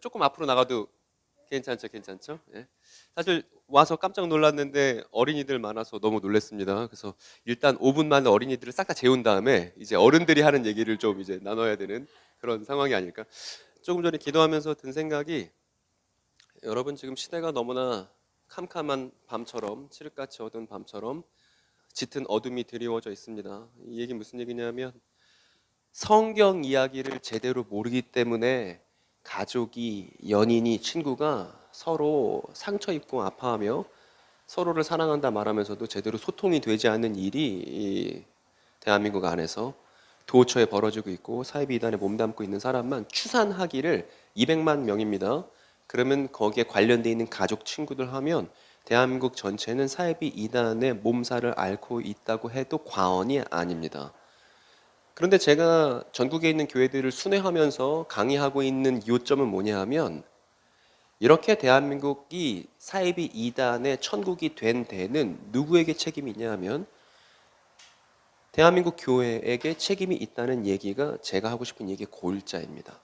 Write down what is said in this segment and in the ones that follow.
조금 앞으로 나가도 괜찮죠, 괜찮죠? 예. 사실 와서 깜짝 놀랐는데 어린이들 많아서 너무 놀랐습니다. 그래서 일단 5분 만에 어린이들을 싹 다 재운 다음에 이제 어른들이 하는 얘기를 좀 이제 나눠야 되는 그런 상황이 아닐까. 조금 전에 기도하면서 든 생각이, 여러분 지금 시대가 너무나 캄캄한 밤처럼, 칠흑같이 어두운 밤처럼 짙은 어둠이 드리워져 있습니다. 이 얘기 무슨 얘기냐면, 성경 이야기를 제대로 모르기 때문에 가족이, 연인이, 친구가 서로 상처 입고 아파하며 서로를 사랑한다 말하면서도 제대로 소통이 되지 않는 일이 이 대한민국 안에서 도처에 벌어지고 있고, 사이비 이단에 몸담고 있는 사람만 추산하기를 200만 명입니다. 그러면 거기에 관련돼 있는 가족, 친구들 하면 대한민국 전체는 사이비 이단의 몸살을 앓고 있다고 해도 과언이 아닙니다. 그런데 제가 전국에 있는 교회들을 순회하면서 강의하고 있는 요점은 뭐냐 하면, 이렇게 대한민국이 사이비 이단의 천국이 된 데는 누구에게 책임이 있냐 하면 대한민국 교회에게 책임이 있다는 얘기가 제가 하고 싶은 얘기의 골자입니다.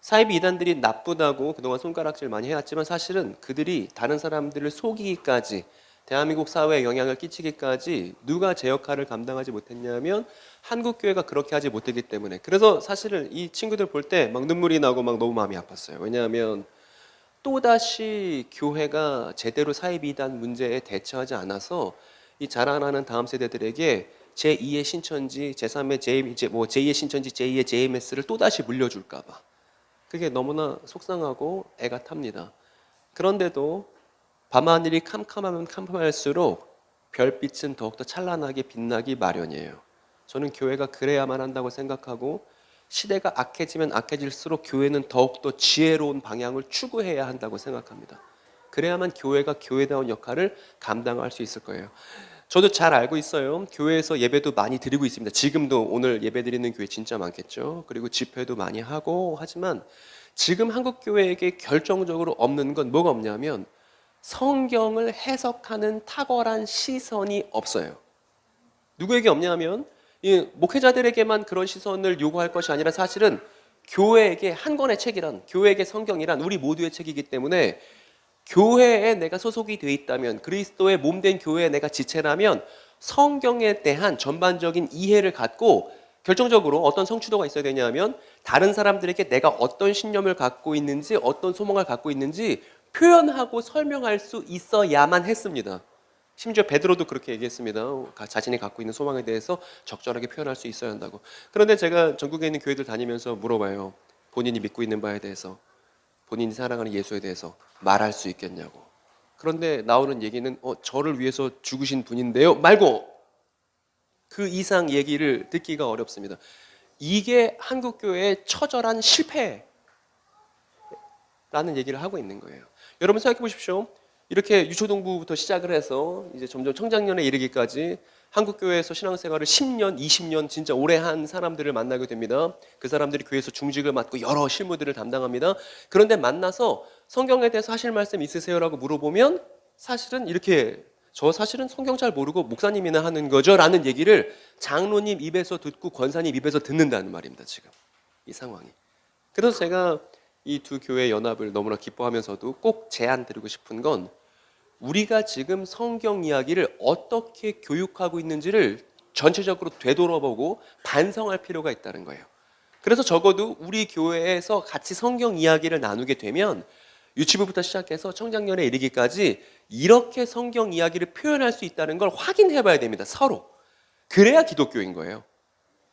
사이비 이단들이 나쁘다고 그동안 손가락질 많이 해왔지만 사실은 그들이 다른 사람들을 속이기까지, 대한민국 사회에 영향을 끼치기까지 누가 제 역할을 감당하지 못했냐면 한국교회가 그렇게 하지 못했기 때문에. 그래서 사실은 이 친구들 볼 때 막 눈물이 나고 막 너무 마음이 아팠어요. 왜냐하면 또다시 교회가 제대로 사이비 이단 문제에 대처하지 않아서 이 자라나는 다음 세대들에게 제2의 신천지, 제3의 제2의 신천지, 제2의 JMS를 또다시 물려줄까 봐. 그게 너무나 속상하고 애가 탑니다. 그런데도 밤하늘이 캄캄하면 캄캄할수록 별빛은 더욱더 찬란하게 빛나기 마련이에요. 저는 교회가 그래야만 한다고 생각하고, 시대가 악해지면 악해질수록 교회는 더욱더 지혜로운 방향을 추구해야 한다고 생각합니다. 그래야만 교회가 교회다운 역할을 감당할 수 있을 거예요. 저도 잘 알고 있어요. 교회에서 예배도 많이 드리고 있습니다. 지금도 오늘 예배 드리는 교회 진짜 많겠죠. 그리고 집회도 많이 하고 하지만 지금 한국 교회에게 결정적으로 없는 건 뭐가 없냐면 성경을 해석하는 탁월한 시선이 없어요. 누구에게 없냐면 이 목회자들에게만 그런 시선을 요구할 것이 아니라 사실은 교회에게 한 권의 책이란, 교회에게 성경이란 우리 모두의 책이기 때문에 교회에 내가 소속이 돼 있다면, 그리스도의 몸된 교회에 내가 지체라면 성경에 대한 전반적인 이해를 갖고 결정적으로 어떤 성취도가 있어야 되냐면 다른 사람들에게 내가 어떤 신념을 갖고 있는지, 어떤 소망을 갖고 있는지 표현하고 설명할 수 있어야만 했습니다. 심지어 베드로도 그렇게 얘기했습니다. 자신이 갖고 있는 소망에 대해서 적절하게 표현할 수 있어야 한다고. 그런데 제가 전국에 있는 교회들 다니면서 물어봐요. 본인이 믿고 있는 바에 대해서, 본인이 사랑하는 예수에 대해서 말할 수 있겠냐고. 그런데 나오는 얘기는 저를 위해서 죽으신 분인데요 말고 그 이상 얘기를 듣기가 어렵습니다. 이게 한국교회의 처절한 실패라는 얘기를 하고 있는 거예요. 여러분 생각해 보십시오. 이렇게 유초동부부터 시작을 해서 이제 점점 청장년에 이르기까지 한국교회에서 신앙생활을 10년, 20년 진짜 오래 한 사람들을 만나게 됩니다. 그 사람들이 교회에서 중직을 맡고 여러 실무들을 담당합니다. 그런데 만나서 성경에 대해서 하실 말씀 있으세요? 라고 물어보면 사실은 이렇게, 저 사실은 성경 잘 모르고 목사님이나 하는 거죠 라는 얘기를 장로님 입에서 듣고 권사님 입에서 듣는다는 말입니다. 지금 이 상황이. 그래서 제가 이 두 교회의 연합을 너무나 기뻐하면서도 꼭 제안 드리고 싶은 건, 우리가 지금 성경 이야기를 어떻게 교육하고 있는지를 전체적으로 되돌아보고 반성할 필요가 있다는 거예요. 그래서 적어도 우리 교회에서 같이 성경 이야기를 나누게 되면 유치부부터 시작해서 청장년에 이르기까지 이렇게 성경 이야기를 표현할 수 있다는 걸 확인해 봐야 됩니다. 서로. 그래야 기독교인 거예요.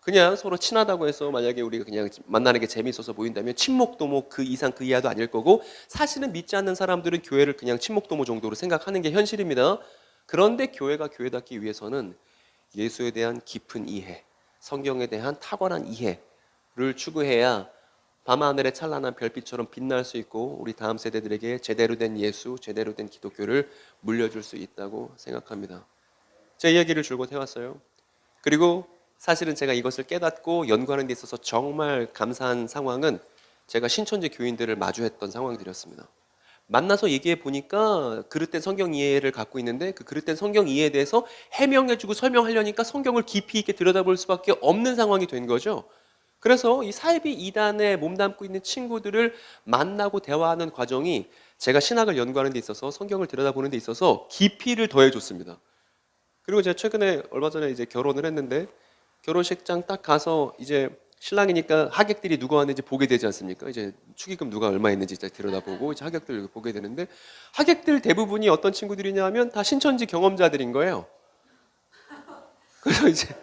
그냥 서로 친하다고 해서 만약에 우리가 그냥 만나는 게 재미있어서 모인다면 친목도모 그 이상 그 이하도 아닐 거고, 사실은 믿지 않는 사람들은 교회를 그냥 친목도모 정도로 생각하는 게 현실입니다. 그런데 교회가 교회답기 위해서는 예수에 대한 깊은 이해, 성경에 대한 탁월한 이해를 추구해야 밤하늘의 찬란한 별빛처럼 빛날 수 있고 우리 다음 세대들에게 제대로 된 예수, 제대로 된 기독교를 물려줄 수 있다고 생각합니다. 제 이야기를 줄곧 해왔어요. 그리고 사실은 제가 이것을 깨닫고 연구하는 데 있어서 정말 감사한 상황은 제가 신천지 교인들을 마주했던 상황들이었습니다. 만나서 얘기해 보니까 그릇된 성경 이해를 갖고 있는데 그 그릇된 성경 이해에 대해서 해명해주고 설명하려니까 성경을 깊이 있게 들여다볼 수밖에 없는 상황이 된 거죠. 그래서 이 사이비 이단에 몸담고 있는 친구들을 만나고 대화하는 과정이 제가 신학을 연구하는 데 있어서 성경을 들여다보는 데 있어서 깊이를 더해줬습니다. 그리고 제가 최근에 얼마 전에 이제 결혼을 했는데 결혼식장 딱 가서 이제 신랑이니까 하객들이 누가 왔는지 보게 되지 않습니까? 이제 축의금 누가 얼마 있는지 딱 들여다보고 이제 하객들 보게 되는데 하객들 대부분이 어떤 친구들이냐 하면 다 신천지 경험자들인 거예요. 그래서 이제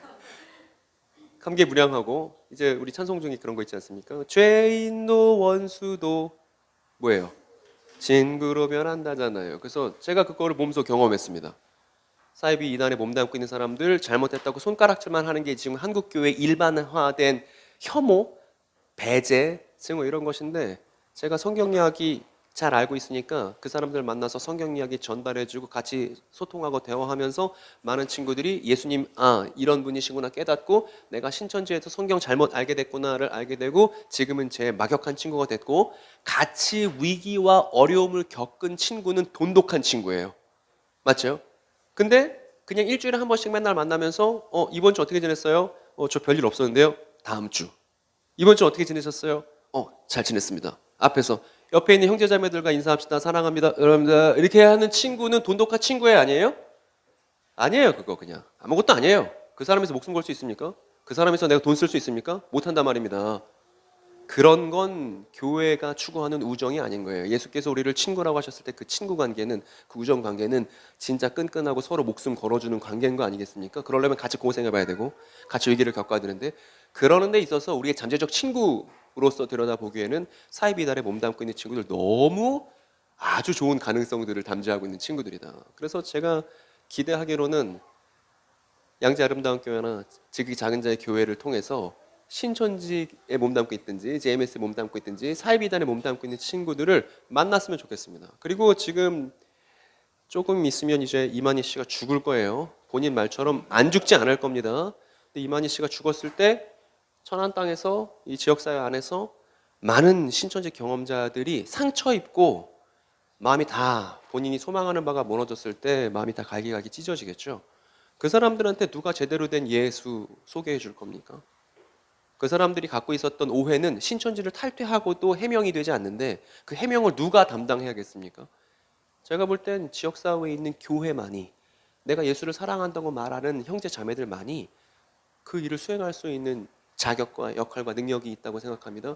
감개무량하고 이제 우리 찬송 중에 그런 거 있지 않습니까? 죄인도 원수도 뭐예요? 친구로 변한다잖아요. 그래서 제가 그거를 몸소 경험했습니다. 사이비 이단에 몸담고 있는 사람들 잘못했다고 손가락질만 하는 게 지금 한국 교회 일반화된 혐오, 배제, 증오 이런 것인데 제가 성경 이야기 잘 알고 있으니까 그 사람들 만나서 성경 이야기 전달해주고 같이 소통하고 대화하면서 많은 친구들이 예수님 이런 분이시구나 깨닫고 내가 신천지에서 성경 잘못 알게 됐구나를 알게 되고 지금은 제 막역한 친구가 됐고 같이 위기와 어려움을 겪은 친구는 돈독한 친구예요. 맞죠? 근데 그냥 일주일에 한 번씩 맨날 만나면서 이번 주 어떻게 지냈어요? 저 별일 없었는데요. 다음 주. 이번 주 어떻게 지내셨어요? 잘 지냈습니다. 앞에서 옆에 있는 형제자매들과 인사합시다. 사랑합니다. 여러분들 이렇게 하는 친구는 돈독한 친구예요, 아니에요? 아니에요, 그거 그냥 아무것도 아니에요. 그 사람에서 목숨 걸 수 있습니까? 그 사람에서 내가 돈 쓸 수 있습니까? 못한단 말입니다. 그런 건 교회가 추구하는 우정이 아닌 거예요. 예수께서 우리를 친구라고 하셨을 때 그 친구 관계는 그 우정 관계는 진짜 끈끈하고 서로 목숨 걸어주는 관계인 거 아니겠습니까? 그러려면 같이 고생해봐야 되고 같이 위기를 겪어야 되는데 그러는 데 있어서 우리의 잠재적 친구로서 들여다보기에는 사이비 이단에 몸담고 있는 친구들 너무 아주 좋은 가능성들을 담지하고 있는 친구들이다. 그래서 제가 기대하기로는 양재 아름다운 교회나 지극히 작은 자의 교회를 통해서 신천지에 몸담고 있든지 JMS에 몸담고 있든지 사이비단에 몸담고 있는 친구들을 만났으면 좋겠습니다. 그리고 지금 조금 있으면 이제 이만희 씨가 죽을 거예요. 본인 말처럼 안 죽지 않을 겁니다. 근데 이만희 씨가 죽었을 때 천안 땅에서 이 지역사회 안에서 많은 신천지 경험자들이 상처 입고 마음이 다 본인이 소망하는 바가 무너졌을 때 마음이 다 갈기갈기 찢어지겠죠. 그 사람들한테 누가 제대로 된 예수 소개해 줄 겁니까? 그 사람들이 갖고 있었던 오해는 신천지를 탈퇴하고도 해명이 되지 않는데 그 해명을 누가 담당해야겠습니까? 제가 볼 땐 지역사회에 있는 교회만이 내가 예수를 사랑한다고 말하는 형제 자매들만이 그 일을 수행할 수 있는 자격과 역할과 능력이 있다고 생각합니다.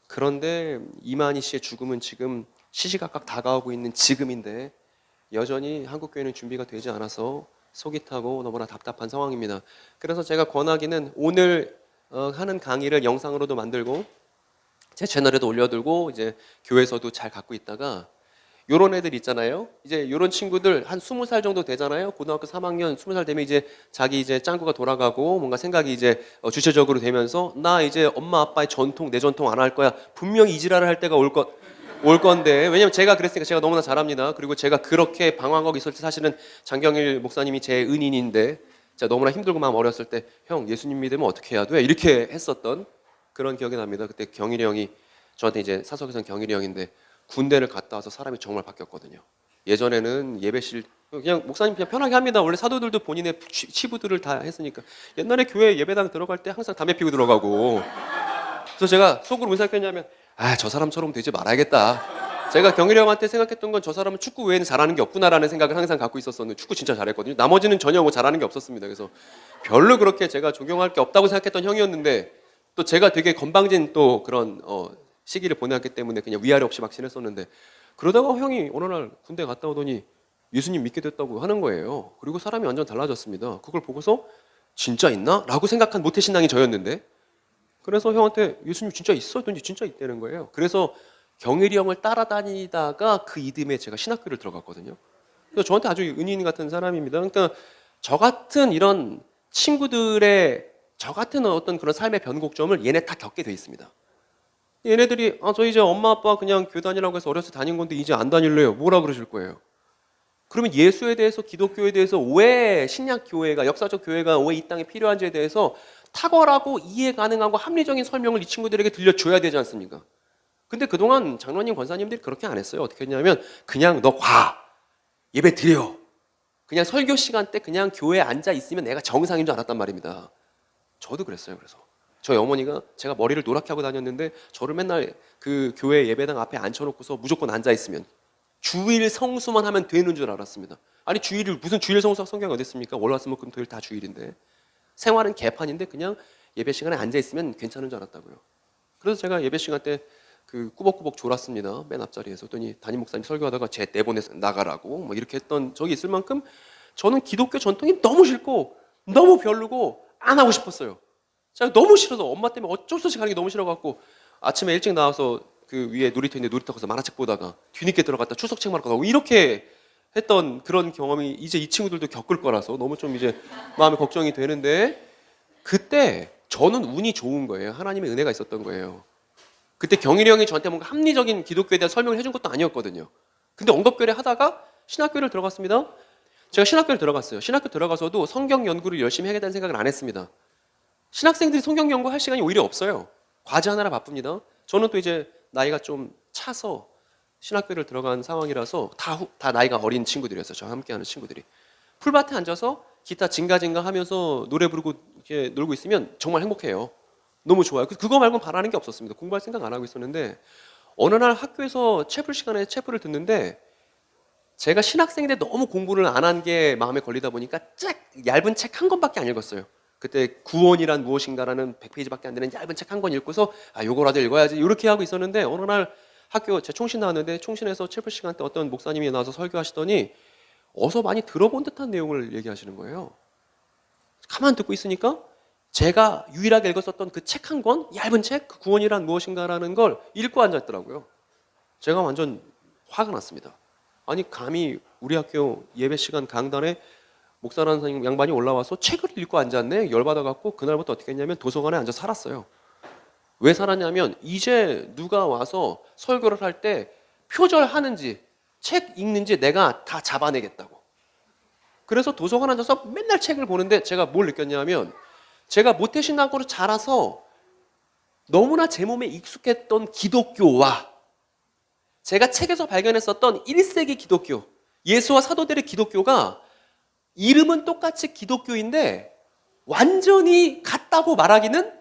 그런데 이만희 씨의 죽음은 지금 시시각각 다가오고 있는 지금인데 여전히 한국교회는 준비가 되지 않아서 속이 타고 너무나 답답한 상황입니다. 그래서 제가 권하기는 오늘 하는 강의를 영상으로도 만들고 제 채널에도 올려두고 이제 교회에서도 잘 갖고 있다가 요런 애들 있잖아요. 이제 요런 친구들 한 20살 정도 되잖아요. 고등학교 3학년 20살 되면 이제 자기 이제 짱구가 돌아가고 뭔가 생각이 이제 주체적으로 되면서 나 이제 엄마 아빠의 전통 내 전통 안 할 거야. 분명히 이지랄을 할 때가 올 건데 왜냐면 제가 그랬으니까 제가 너무나 잘 압니다. 그리고 제가 그렇게 방황하고 있을 때 사실은 장경일 목사님이 제 은인인데 제가 너무나 힘들고 마음 어렸을 때 형 예수님 믿으면 어떻게 해야 돼? 이렇게 했었던 그런 기억이 납니다. 그때 경일이 형이 저한테 이제 사석에서는 경일이 형인데 군대를 갔다 와서 사람이 정말 바뀌었거든요. 예전에는 예배실 그냥 목사님 그냥 편하게 합니다. 원래 사도들도 본인의 치부들을 다 했으니까 옛날에 교회 예배당 들어갈 때 항상 담배 피고 들어가고 그래서 제가 속으로 무슨 생각했냐면 저 사람처럼 되지 말아야겠다. 제가 경일이 형한테 생각했던 건 저 사람은 축구 외에는 잘하는 게 없구나라는 생각을 항상 갖고 있었었는데 축구 진짜 잘했거든요. 나머지는 전혀 뭐 잘하는 게 없었습니다. 그래서 별로 그렇게 제가 존경할 게 없다고 생각했던 형이었는데 또 제가 되게 건방진 또 그런 시기를 보내왔기 때문에 그냥 위아래 없이 막 지냈었는데 그러다가 형이 어느 날 군대 갔다 오더니 예수님 믿게 됐다고 하는 거예요. 그리고 사람이 완전 달라졌습니다. 그걸 보고서 진짜 있나? 라고 생각한 모태신앙이 저였는데 그래서 형한테 예수님 진짜 있어? 했더니 진짜 있다는 거예요. 그래서 경일이 형을 따라다니다가 그 이듬해 제가 신학교를 들어갔거든요. 그래서 저한테 아주 은인 같은 사람입니다. 그러니까 저 같은 이런 친구들의 저 같은 어떤 그런 삶의 변곡점을 얘네 다 겪게 돼 있습니다. 얘네들이 저 이제 엄마 아빠 그냥 교회 다니라고 해서 어렸을 때 다닌 건데 이제 안 다닐래요. 뭐라 그러실 거예요? 그러면 예수에 대해서 기독교에 대해서 왜 신약 교회가 역사적 교회가 왜 이 땅에 필요한지에 대해서 탁월하고 이해 가능하고 합리적인 설명을 이 친구들에게 들려줘야 되지 않습니까? 근데 그동안 장로님 권사님들이 그렇게 안 했어요. 어떻게 했냐면 그냥 너 과 예배 드려 그냥 설교 시간 때 그냥 교회에 앉아 있으면 내가 정상인 줄 알았단 말입니다. 저도 그랬어요. 그래서 저희 어머니가 제가 머리를 노랗게 하고 다녔는데 저를 맨날 그 교회 예배당 앞에 앉혀놓고서 무조건 앉아 있으면 주일 성수만 하면 되는 줄 알았습니다. 아니 주일을 무슨 주일 성수가 성경에 어디 있습니까? 월화수목금토일 다 주일인데 생활은 개판인데 그냥 예배 시간에 앉아 있으면 괜찮은 줄 알았다고요. 그래서 제가 예배 시간 때 그 꾸벅꾸벅 졸았습니다. 맨 앞자리에서. 그랬더니 담임 목사님 설교하다가 쟤 내보내서 나가라고 뭐 이렇게 했던 적이 있을 만큼 저는 기독교 전통이 너무 싫고 너무 별로고 안 하고 싶었어요. 제가 너무 싫어서 엄마 때문에 어쩔 수 없이 가는 게 너무 싫어갖고 아침에 일찍 나와서 그 위에 놀이터 있는데 놀이터 가서 만화책 보다가 뒤늦게 들어갔다 추석책 말고 가고 이렇게 했던 그런 경험이 이제 이 친구들도 겪을 거라서 너무 좀 이제 마음이 걱정이 되는데 그때 저는 운이 좋은 거예요. 하나님의 은혜가 있었던 거예요. 그때 경일이 형이 저한테 뭔가 합리적인 기독교에 대한 설명을 해준 것도 아니었거든요. 근데 언급교회 하다가 신학교를 들어갔습니다. 제가 신학교를 들어갔어요. 신학교 들어가서도 성경 연구를 열심히 하겠다는 생각을 안 했습니다. 신학생들이 성경 연구할 시간이 오히려 없어요. 과제 하나라 바쁩니다. 저는 또 이제 나이가 좀 차서 신학교를 들어간 상황이라서 다 나이가 어린 친구들이었어요. 저와 함께하는 친구들이. 풀밭에 앉아서 기타 징가징가 하면서 노래 부르고 이렇게 놀고 있으면 정말 행복해요. 너무 좋아요. 그거 말고는 바라는 게 없었습니다. 공부할 생각 안 하고 있었는데 어느 날 학교에서 채플 시간에 채플을 듣는데 제가 신학생인데 너무 공부를 안 한 게 마음에 걸리다 보니까 얇은 책 한 권밖에 안 읽었어요. 그때 구원이란 무엇인가라는 100페이지밖에 안 되는 얇은 책 한 권 읽고서 요거라도 읽어야지 이렇게 하고 있었는데 어느 날 학교 제 총신 나왔는데 총신에서 채플 시간 때 어떤 목사님이 나와서 설교하시더니 어서 많이 들어본 듯한 내용을 얘기하시는 거예요. 가만 듣고 있으니까 제가 유일하게 읽었었던 그 책 한 권, 얇은 책, 그 구원이란 무엇인가라는 걸 읽고 앉아있더라고요. 제가 완전 화가 났습니다. 아니 감히 우리 학교 예배 시간 강단에 목사라는 선생님 양반이 올라와서 책을 읽고 앉았네. 열받아갖고 그날부터 어떻게 했냐면 도서관에 앉아 살았어요. 왜 살았냐면 이제 누가 와서 설교를 할 때 표절하는지 책 읽는지 내가 다 잡아내겠다고. 그래서 도서관에 앉아서 맨날 책을 보는데 제가 뭘 느꼈냐면 제가 모태신앙으로 자라서 너무나 제 몸에 익숙했던 기독교와 제가 책에서 발견했었던 1세기 기독교, 예수와 사도들의 기독교가 이름은 똑같이 기독교인데 완전히 같다고 말하기는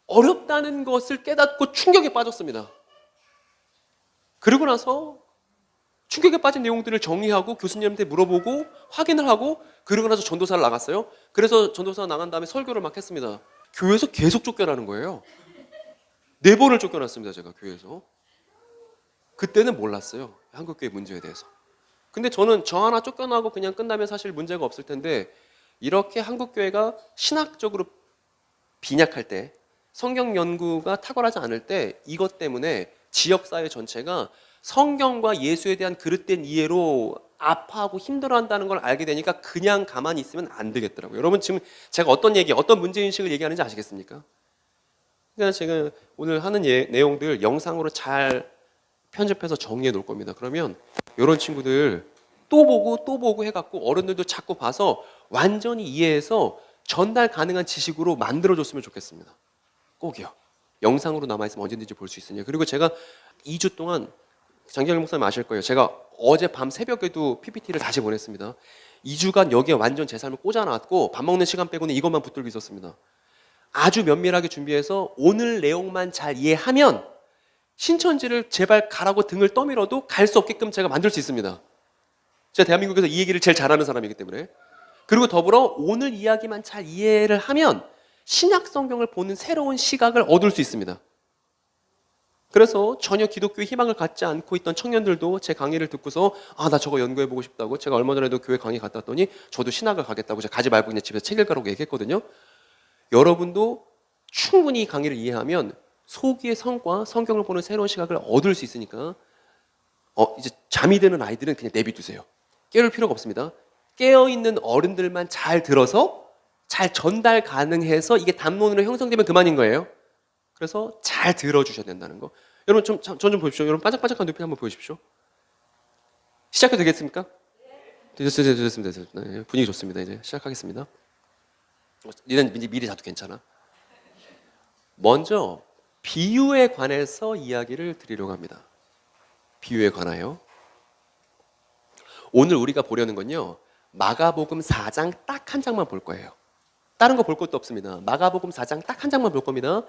어렵다는 것을 깨닫고 충격에 빠졌습니다. 그러고 나서 충격에 빠진 내용들을 정리하고 교수님한테 물어보고 확인을 하고 그러고 나서 전도사를 나갔어요. 그래서 전도사 나간 다음에 설교를 막 했습니다. 교회에서 계속 쫓겨나는 거예요. 4번을 쫓겨났습니다. 제가 교회에서. 그때는 몰랐어요. 한국교회 문제에 대해서. 근데 저는 저 하나 쫓겨나고 그냥 끝나면 사실 문제가 없을 텐데 이렇게 한국교회가 신학적으로 빈약할 때 성경 연구가 탁월하지 않을 때 이것 때문에 지역사회 전체가 성경과 예수에 대한 그릇된 이해로 아파하고 힘들어한다는 걸 알게 되니까 그냥 가만히 있으면 안 되겠더라고요. 여러분 지금 제가 어떤 문제인식을 얘기하는지 아시겠습니까? 그러니까 제가 오늘 하는 내용들 영상으로 잘 편집해서 정리해 놓을 겁니다. 그러면 이런 친구들 또 보고 해갖고 어른들도 자꾸 봐서 완전히 이해해서 전달 가능한 지식으로 만들어줬으면 좋겠습니다. 꼭이요. 영상으로 남아있으면 언제든지 볼 수 있으니. 그리고 제가 2주 동안 장경일 목사님 아실 거예요. 제가 어제 밤 새벽에도 PPT를 다시 보냈습니다. 2주간 여기에 완전 제 삶을 꽂아놨고 밥 먹는 시간 빼고는 이것만 붙들고 있었습니다. 아주 면밀하게 준비해서 오늘 내용만 잘 이해하면 신천지를 제발 가라고 등을 떠밀어도 갈 수 없게끔 제가 만들 수 있습니다. 제가 대한민국에서 이 얘기를 제일 잘하는 사람이기 때문에. 그리고 더불어 오늘 이야기만 잘 이해를 하면 신약 성경을 보는 새로운 시각을 얻을 수 있습니다. 그래서 전혀 기독교의 희망을 갖지 않고 있던 청년들도 제 강의를 듣고서 나 저거 연구해보고 싶다고. 제가 얼마 전에도 교회 강의 갔다 왔더니 저도 신학을 가겠다고 제가 가지 말고 그냥 집에서 책 읽으라고 얘기했거든요. 여러분도 충분히 강의를 이해하면 소기의 성과, 성경을 보는 새로운 시각을 얻을 수 있으니까 이제 잠이 드는 아이들은 그냥 내비두세요. 깨울 필요가 없습니다. 깨어있는 어른들만 잘 들어서 잘 전달 가능해서 이게 담론으로 형성되면 그만인 거예요. 그래서 잘 들어주셔야 된다는 거. 여러분 전 좀 보십시오. 여러분 반짝반짝한 눈빛 한번 보여주십시오. 시작해도 되겠습니까? 됐습니다. 네, 분위기 좋습니다. 이제 시작하겠습니다. 니는 미리 자도 괜찮아. 먼저 비유에 관해서 이야기를 드리려고 합니다. 비유에 관하여. 오늘 우리가 보려는 건요. 마가복음 4장 딱 한 장만 볼 거예요. 다른 거 볼 것도 없습니다. 마가복음 4장 딱 한 장만 볼 겁니다.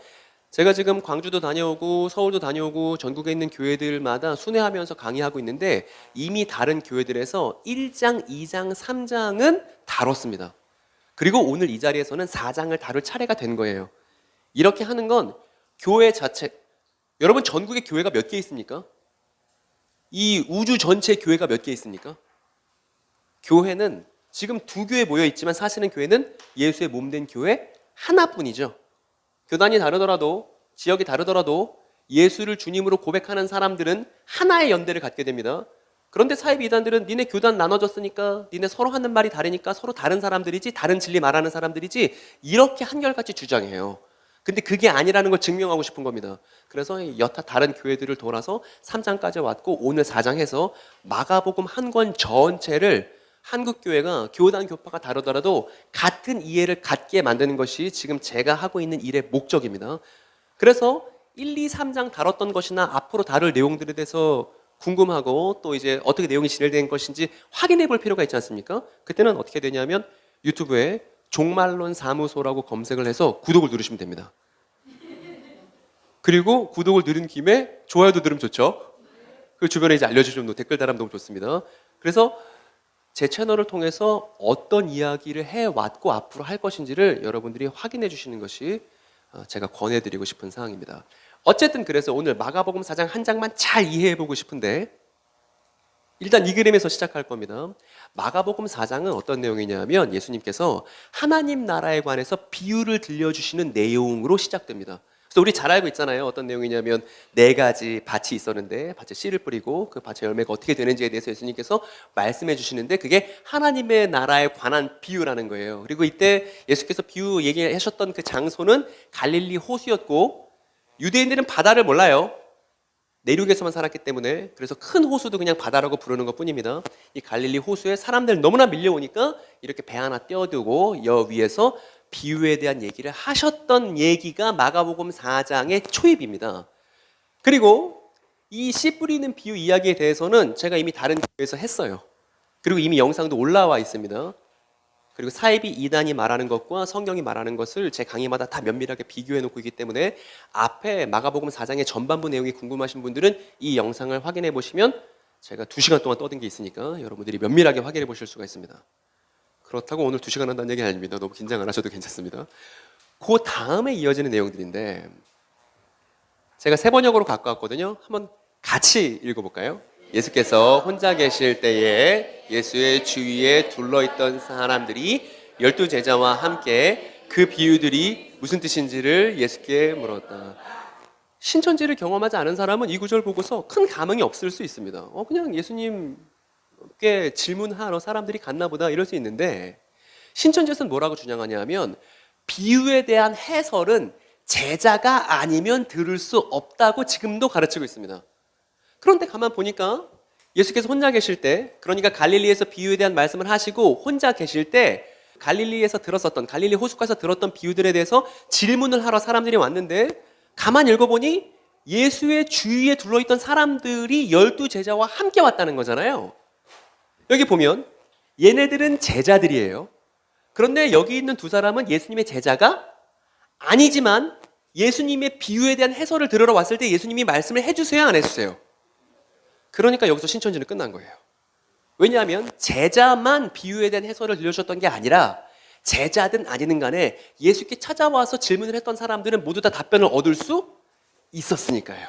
제가 지금 광주도 다녀오고 서울도 다녀오고 전국에 있는 교회들마다 순회하면서 강의하고 있는데 이미 다른 교회들에서 1장, 2장, 3장은 다뤘습니다. 그리고 오늘 이 자리에서는 4장을 다룰 차례가 된 거예요. 이렇게 하는 건 교회 자체, 여러분 전국에 교회가 몇 개 있습니까? 이 우주 전체 교회가 몇 개 있습니까? 교회는 지금 두 교회 모여 있지만 사실은 교회는 예수의 몸된 교회 하나뿐이죠. 교단이 다르더라도 지역이 다르더라도 예수를 주님으로 고백하는 사람들은 하나의 연대를 갖게 됩니다. 그런데 사이비 이단들은 니네 교단 나눠졌으니까 니네 서로 하는 말이 다르니까 서로 다른 사람들이지 다른 진리 말하는 사람들이지 이렇게 한결같이 주장해요. 근데 그게 아니라는 걸 증명하고 싶은 겁니다. 그래서 여타 다른 교회들을 돌아서 3장까지 왔고 오늘 4장 해서 마가복음 한 권 전체를 한국 교회가 교단 교파가 다르더라도 같은 이해를 갖게 만드는 것이 지금 제가 하고 있는 일의 목적입니다. 그래서 1, 2, 3장 다뤘던 것이나 앞으로 다룰 내용들에 대해서 궁금하고 또 이제 어떻게 내용이 진행된 것인지 확인해 볼 필요가 있지 않습니까? 그때는 어떻게 되냐면 유튜브에 종말론 사무소라고 검색을 해서 구독을 누르시면 됩니다. 그리고 구독을 누른 김에 좋아요도 누르면 좋죠. 그 주변에 이제 알려주시면 댓글 달아면 너무 좋습니다. 그래서 제 채널을 통해서 어떤 이야기를 해왔고 앞으로 할 것인지를 여러분들이 확인해 주시는 것이 제가 권해드리고 싶은 사항입니다. 어쨌든 그래서 오늘 마가복음 4장 한 장만 잘 이해해 보고 싶은데 일단 이 그림에서 시작할 겁니다. 마가복음 4장은 어떤 내용이냐면 예수님께서 하나님 나라에 관해서 비유를 들려주시는 내용으로 시작됩니다. 그래서 우리 잘 알고 있잖아요. 어떤 내용이냐면 4가지 밭이 있었는데 밭에 씨를 뿌리고 그 밭의 열매가 어떻게 되는지에 대해서 예수님께서 말씀해 주시는데 그게 하나님의 나라에 관한 비유라는 거예요. 그리고 이때 예수께서 비유 얘기하셨던 그 장소는 갈릴리 호수였고 유대인들은 바다를 몰라요. 내륙에서만 살았기 때문에 그래서 큰 호수도 그냥 바다라고 부르는 것 뿐입니다. 이 갈릴리 호수에 사람들 너무나 밀려오니까 이렇게 배 하나 띄워두고 여 위에서 비유에 대한 얘기를 하셨던 얘기가 마가복음 4장의 초입입니다. 그리고 이 씨 뿌리는 비유 이야기에 대해서는 제가 이미 다른 교회에서 했어요. 그리고 이미 영상도 올라와 있습니다. 그리고 사이비 이단이 말하는 것과 성경이 말하는 것을 제 강의마다 다 면밀하게 비교해 놓고 있기 때문에 앞에 마가복음 4장의 전반부 내용이 궁금하신 분들은 이 영상을 확인해 보시면 제가 2시간 동안 떠든 게 있으니까 여러분들이 면밀하게 확인해 보실 수가 있습니다. 그렇다고 오늘 2시간 한다는 얘기 아닙니다. 너무 긴장 안 하셔도 괜찮습니다. 그 다음에 이어지는 내용들인데 제가 3번역으로 갖고 왔거든요. 한번 같이 읽어볼까요? 예수께서 혼자 계실 때에 예수의 주위에 둘러있던 사람들이 12제자와 함께 그 비유들이 무슨 뜻인지를 예수께 물었다. 신천지를 경험하지 않은 사람은 이 구절 보고서 큰 감흥이 없을 수 있습니다. 그냥 예수님께 질문하러 사람들이 갔나 보다 이럴 수 있는데 신천지에서는 뭐라고 주장하냐면 비유에 대한 해설은 제자가 아니면 들을 수 없다고 지금도 가르치고 있습니다. 그런데 가만 보니까 예수께서 혼자 계실 때, 그러니까 갈릴리에서 비유에 대한 말씀을 하시고 혼자 계실 때 갈릴리에서 들었었던, 갈릴리 호숫가에서 들었던 비유들에 대해서 질문을 하러 사람들이 왔는데 가만 읽어보니 예수의 주위에 둘러있던 사람들이 12제자와 함께 왔다는 거잖아요. 여기 보면 얘네들은 제자들이에요. 그런데 여기 있는 2사람은 예수님의 제자가 아니지만 예수님의 비유에 대한 해설을 들으러 왔을 때 예수님이 말씀을 해주세요, 안 해주세요? 그러니까 여기서 신천지는 끝난 거예요. 왜냐하면 제자만 비유에 대한 해설을 들려주셨던 게 아니라 제자든 아니든 간에 예수께 찾아와서 질문을 했던 사람들은 모두 다 답변을 얻을 수 있었으니까요.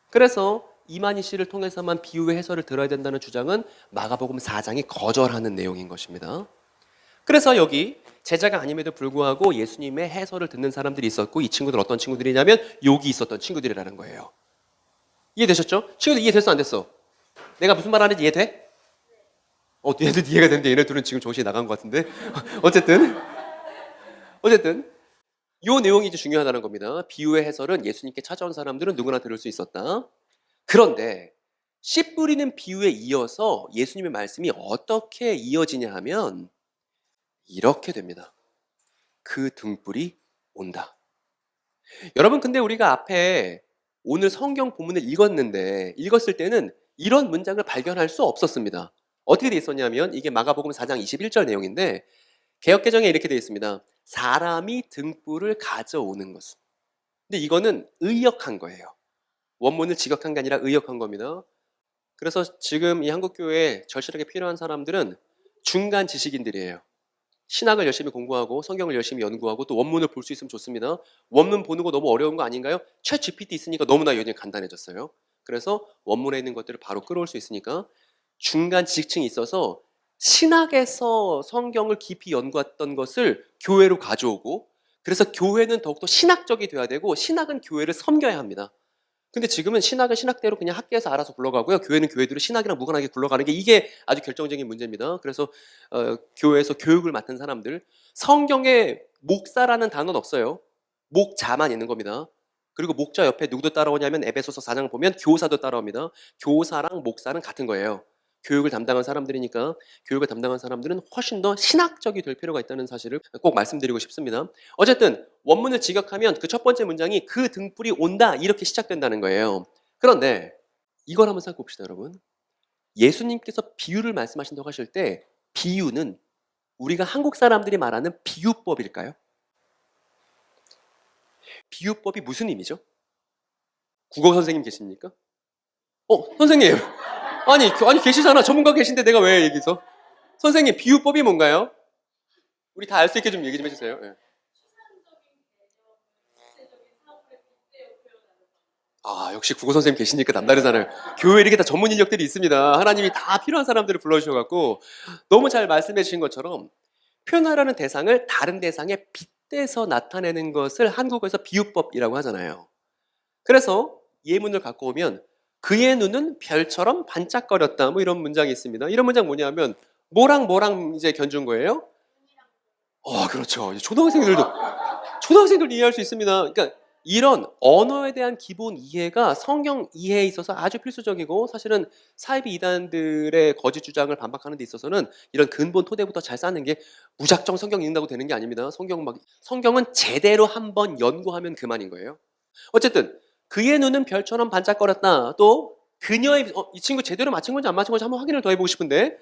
그래서 이만희 씨를 통해서만 비유의 해설을 들어야 된다는 주장은 마가복음 4장이 거절하는 내용인 것입니다. 그래서 여기 제자가 아님에도 불구하고 예수님의 해설을 듣는 사람들이 있었고 이 친구들 어떤 친구들이냐면 여기 있었던 친구들이라는 거예요. 이해되셨죠? 친구들 이해됐어 안 됐어? 내가 무슨 말 하는지 이해돼? 얘들 이해가 되는데 얘네 둘은 지금 정신이 나간 것 같은데 어쨌든 이 내용이 이제 중요하다는 겁니다. 비유의 해설은 예수님께 찾아온 사람들은 누구나 들을 수 있었다. 그런데 씨 뿌리는 비유에 이어서 예수님의 말씀이 어떻게 이어지냐 하면 이렇게 됩니다. 그 등불이 온다. 여러분 근데 우리가 앞에 오늘 성경 본문을 읽었을 때는 이런 문장을 발견할 수 없었습니다. 어떻게 돼 있었냐면 이게 마가복음 4장 21절 내용인데 개역개정에 이렇게 돼 있습니다. 사람이 등불을 가져오는 것은. 근데 이거는 의역한 거예요. 원문을 직역한 게 아니라 의역한 겁니다. 그래서 지금 이 한국교회에 절실하게 필요한 사람들은 중간 지식인들이에요. 신학을 열심히 공부하고 성경을 열심히 연구하고 또 원문을 볼 수 있으면 좋습니다. 원문 보는 거 너무 어려운 거 아닌가요? 챗 GPT 있으니까 너무나 요즘 간단해졌어요. 그래서 원문에 있는 것들을 바로 끌어올 수 있으니까 중간 지식층이 있어서 신학에서 성경을 깊이 연구했던 것을 교회로 가져오고, 그래서 교회는 더욱더 신학적이 돼야 되고 신학은 교회를 섬겨야 합니다. 근데 지금은 신학은 신학대로 그냥 학교에서 알아서 굴러가고요. 교회는 교회대로 신학이랑 무관하게 굴러가는 게 이게 아주 결정적인 문제입니다. 그래서 교회에서 교육을 맡은 사람들, 성경에 목사라는 단어는 없어요. 목자만 있는 겁니다. 그리고 목자 옆에 누구도 따라오냐면 에베소서 4장을 보면 교사도 따라옵니다. 교사랑 목사는 같은 거예요. 교육을 담당한 사람들이니까 교육을 담당한 사람들은 훨씬 더 신학적이 될 필요가 있다는 사실을 꼭 말씀드리고 싶습니다. 어쨌든 원문을 직역하면 그 첫 번째 문장이 그 등불이 온다 이렇게 시작된다는 거예요. 그런데 이걸 한번 생각해 봅시다, 여러분. 예수님께서 비유를 말씀하신다고 하실 때 비유는 우리가 한국 사람들이 말하는 비유법일까요? 비유법이 무슨 의미죠? 국어 선생님 계십니까? 선생님. 아니 계시잖아. 전문가 계신데 내가 왜 여기서? 선생님, 비유법이 뭔가요? 우리 다 알 수 있게 좀 얘기 좀 해주세요. 예. 역시 국어 선생님 계시니까 남다르잖아요. 교회에 이렇게 다 전문 인력들이 있습니다. 하나님이 다 필요한 사람들을 불러주셔갖고 너무 잘 말씀해 주신 것처럼 표현하라는 대상을 다른 대상에 빗대서 나타내는 것을 한국어에서 비유법이라고 하잖아요. 그래서 예문을 갖고 오면 그의 눈은 별처럼 반짝거렸다 뭐 이런 문장이 있습니다. 이런 문장 뭐냐면 뭐랑 이제 견준 거예요? 그렇죠. 초등학생들도 이해할 수 있습니다. 그러니까 이런 언어에 대한 기본 이해가 성경 이해에 있어서 아주 필수적이고, 사실은 사이비 이단들의 거짓 주장을 반박하는 데 있어서는 이런 근본 토대부터 잘 쌓는 게 무작정 성경 읽는다고 되는 게 아닙니다. 성경은 제대로 한번 연구하면 그만인 거예요. 어쨌든 그의 눈은 별처럼 반짝거렸다. 또 그녀의 이 친구 제대로 맞힌 건지 안 맞힌 건지 한번 확인을 더 해보고 싶은데,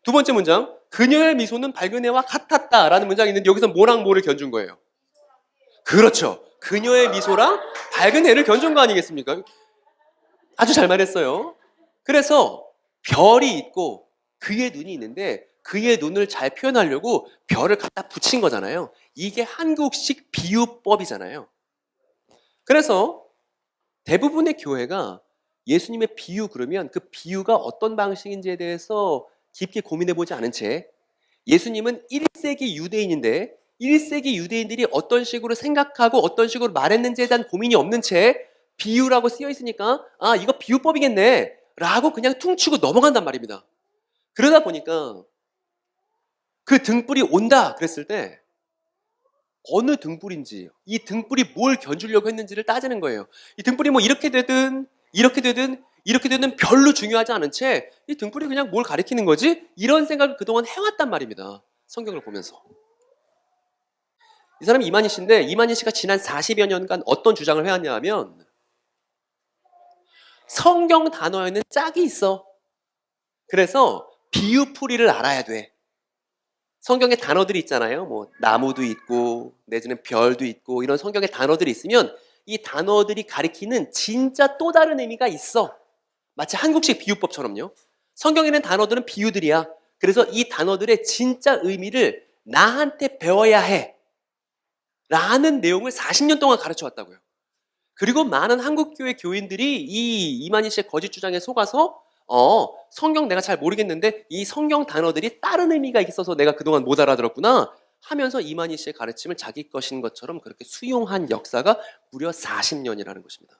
두 번째 문장, 그녀의 미소는 밝은 해와 같았다라는 문장이 있는데 여기서 뭐랑 뭐를 견준 거예요? 그렇죠. 그녀의 미소랑 밝은 해를 견준 거 아니겠습니까? 아주 잘 말했어요. 그래서 별이 있고 그의 눈이 있는데 그의 눈을 잘 표현하려고 별을 갖다 붙인 거잖아요. 이게 한국식 비유법이잖아요. 그래서 대부분의 교회가 예수님의 비유 그러면 그 비유가 어떤 방식인지에 대해서 깊게 고민해보지 않은 채, 예수님은 1세기 유대인인데 1세기 유대인들이 어떤 식으로 생각하고 어떤 식으로 말했는지에 대한 고민이 없는 채 비유라고 쓰여 있으니까 이거 비유법이겠네 라고 그냥 퉁치고 넘어간단 말입니다. 그러다 보니까 그 등불이 온다 그랬을 때 어느 등불인지, 이 등불이 뭘 견주려고 했는지를 따지는 거예요. 이 등불이 뭐 이렇게 되든 별로 중요하지 않은 채 이 등불이 그냥 뭘 가리키는 거지? 이런 생각을 그동안 해왔단 말입니다. 성경을 보면서. 이 사람이 이만희 씨인데 이만희 씨가 지난 40여 년간 어떤 주장을 해왔냐 하면 성경 단어에는 짝이 있어. 그래서 비유풀이를 알아야 돼. 성경에 단어들이 있잖아요. 뭐 나무도 있고 내지는 별도 있고 이런 성경에 단어들이 있으면 이 단어들이 가리키는 진짜 또 다른 의미가 있어. 마치 한국식 비유법처럼요. 성경에는 단어들은 비유들이야. 그래서 이 단어들의 진짜 의미를 나한테 배워야 해 라는 내용을 40년 동안 가르쳐 왔다고요. 그리고 많은 한국교회 교인들이 이 이만희 씨의 거짓 주장에 속아서 성경 내가 잘 모르겠는데 이 성경 단어들이 다른 의미가 있어서 내가 그동안 못 알아들었구나 하면서 이만희 씨의 가르침을 자기 것인 것처럼 그렇게 수용한 역사가 무려 40년이라는 것입니다.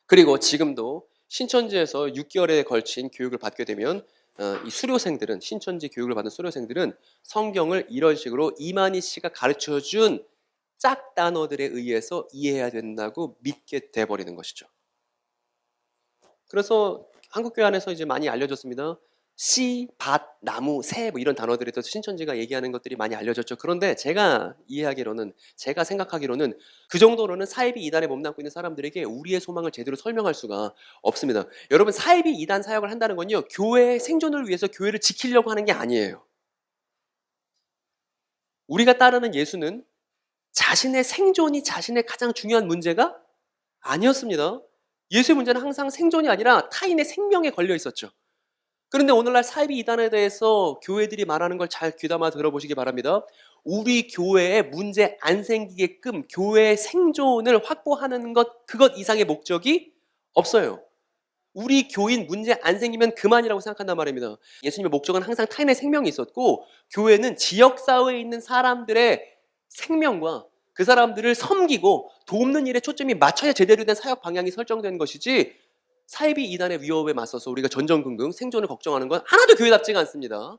그리고 지금도 신천지에서 6개월에 걸친 교육을 받게 되면 이 수료생들은, 신천지 교육을 받은 수료생들은 성경을 이런 식으로 이만희 씨가 가르쳐준 짝 단어들에 의해서 이해해야 된다고 믿게 돼버리는 것이죠. 그래서 한국교회 안에서 이제 많이 알려졌습니다. 씨, 밭, 나무, 새 뭐 이런 단어들에 대해서 신천지가 얘기하는 것들이 많이 알려졌죠. 그런데 제가 이해하기로는, 제가 생각하기로는 그 정도로는 사이비 이단에 몸담고 있는 사람들에게 우리의 소망을 제대로 설명할 수가 없습니다. 여러분, 사이비 이단 사역을 한다는 건요, 교회의 생존을 위해서 교회를 지키려고 하는 게 아니에요. 우리가 따르는 예수는 자신의 생존이 자신의 가장 중요한 문제가 아니었습니다. 예수의 문제는 항상 생존이 아니라 타인의 생명에 걸려 있었죠. 그런데 오늘날 사이비 이단에 대해서 교회들이 말하는 걸 잘 귀담아 들어보시기 바랍니다. 우리 교회에 문제 안 생기게끔 교회의 생존을 확보하는 것, 그것 이상의 목적이 없어요. 우리 교인 문제 안 생기면 그만이라고 생각한단 말입니다. 예수님의 목적은 항상 타인의 생명이 있었고, 교회는 지역사회에 있는 사람들의 생명과 그 사람들을 섬기고 돕는 일에 초점이 맞춰야 제대로 된 사역 방향이 설정된 것이지, 사이비 이단의 위협에 맞서서 우리가 전전긍긍 생존을 걱정하는 건 하나도 교회답지가 않습니다.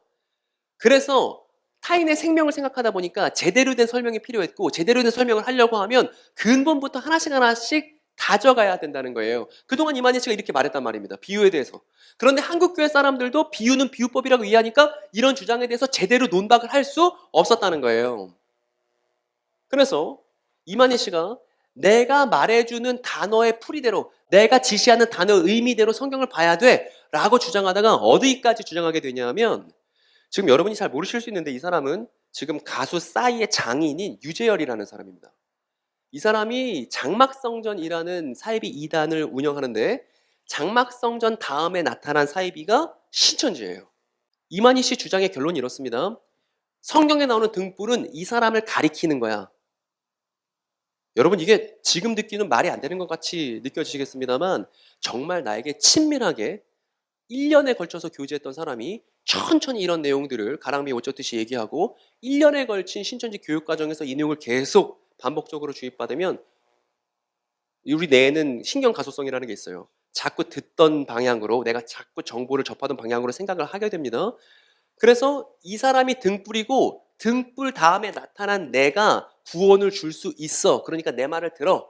그래서 타인의 생명을 생각하다 보니까 제대로 된 설명이 필요했고, 제대로 된 설명을 하려고 하면 근본부터 하나씩 하나씩 다져가야 된다는 거예요. 그동안 이만희 씨가 이렇게 말했단 말입니다. 비유에 대해서. 그런데 한국교회 사람들도 비유는 비유법이라고 이해하니까 이런 주장에 대해서 제대로 논박을 할 수 없었다는 거예요. 그래서 이만희 씨가 내가 말해주는 단어의 풀이대로, 내가 지시하는 단어의 의미대로 성경을 봐야 돼 라고 주장하다가 어디까지 주장하게 되냐면, 지금 여러분이 잘 모르실 수 있는데 이 사람은 지금 가수 싸이의 장인인 유재열이라는 사람입니다. 이 사람이 장막성전이라는 사이비 이단을 운영하는데, 장막성전 다음에 나타난 사이비가 신천지예요. 이만희 씨 주장의 결론이 이렇습니다. 성경에 나오는 등불은 이 사람을 가리키는 거야. 여러분, 이게 지금 듣기는 말이 안 되는 것 같이 느껴지시겠습니다만, 정말 나에게 친밀하게 1년에 걸쳐서 교제했던 사람이 천천히 이런 내용들을 가랑비에 옷 젖듯이 얘기하고 1년에 걸친 신천지 교육 과정에서 이 내용을 계속 반복적으로 주입받으면 우리 뇌에는 신경 가소성이라는 게 있어요. 자꾸 듣던 방향으로, 내가 자꾸 정보를 접하던 방향으로 생각을 하게 됩니다. 그래서 이 사람이 등불이고 등불 다음에 나타난 내가 구원을 줄 수 있어. 그러니까 내 말을 들어.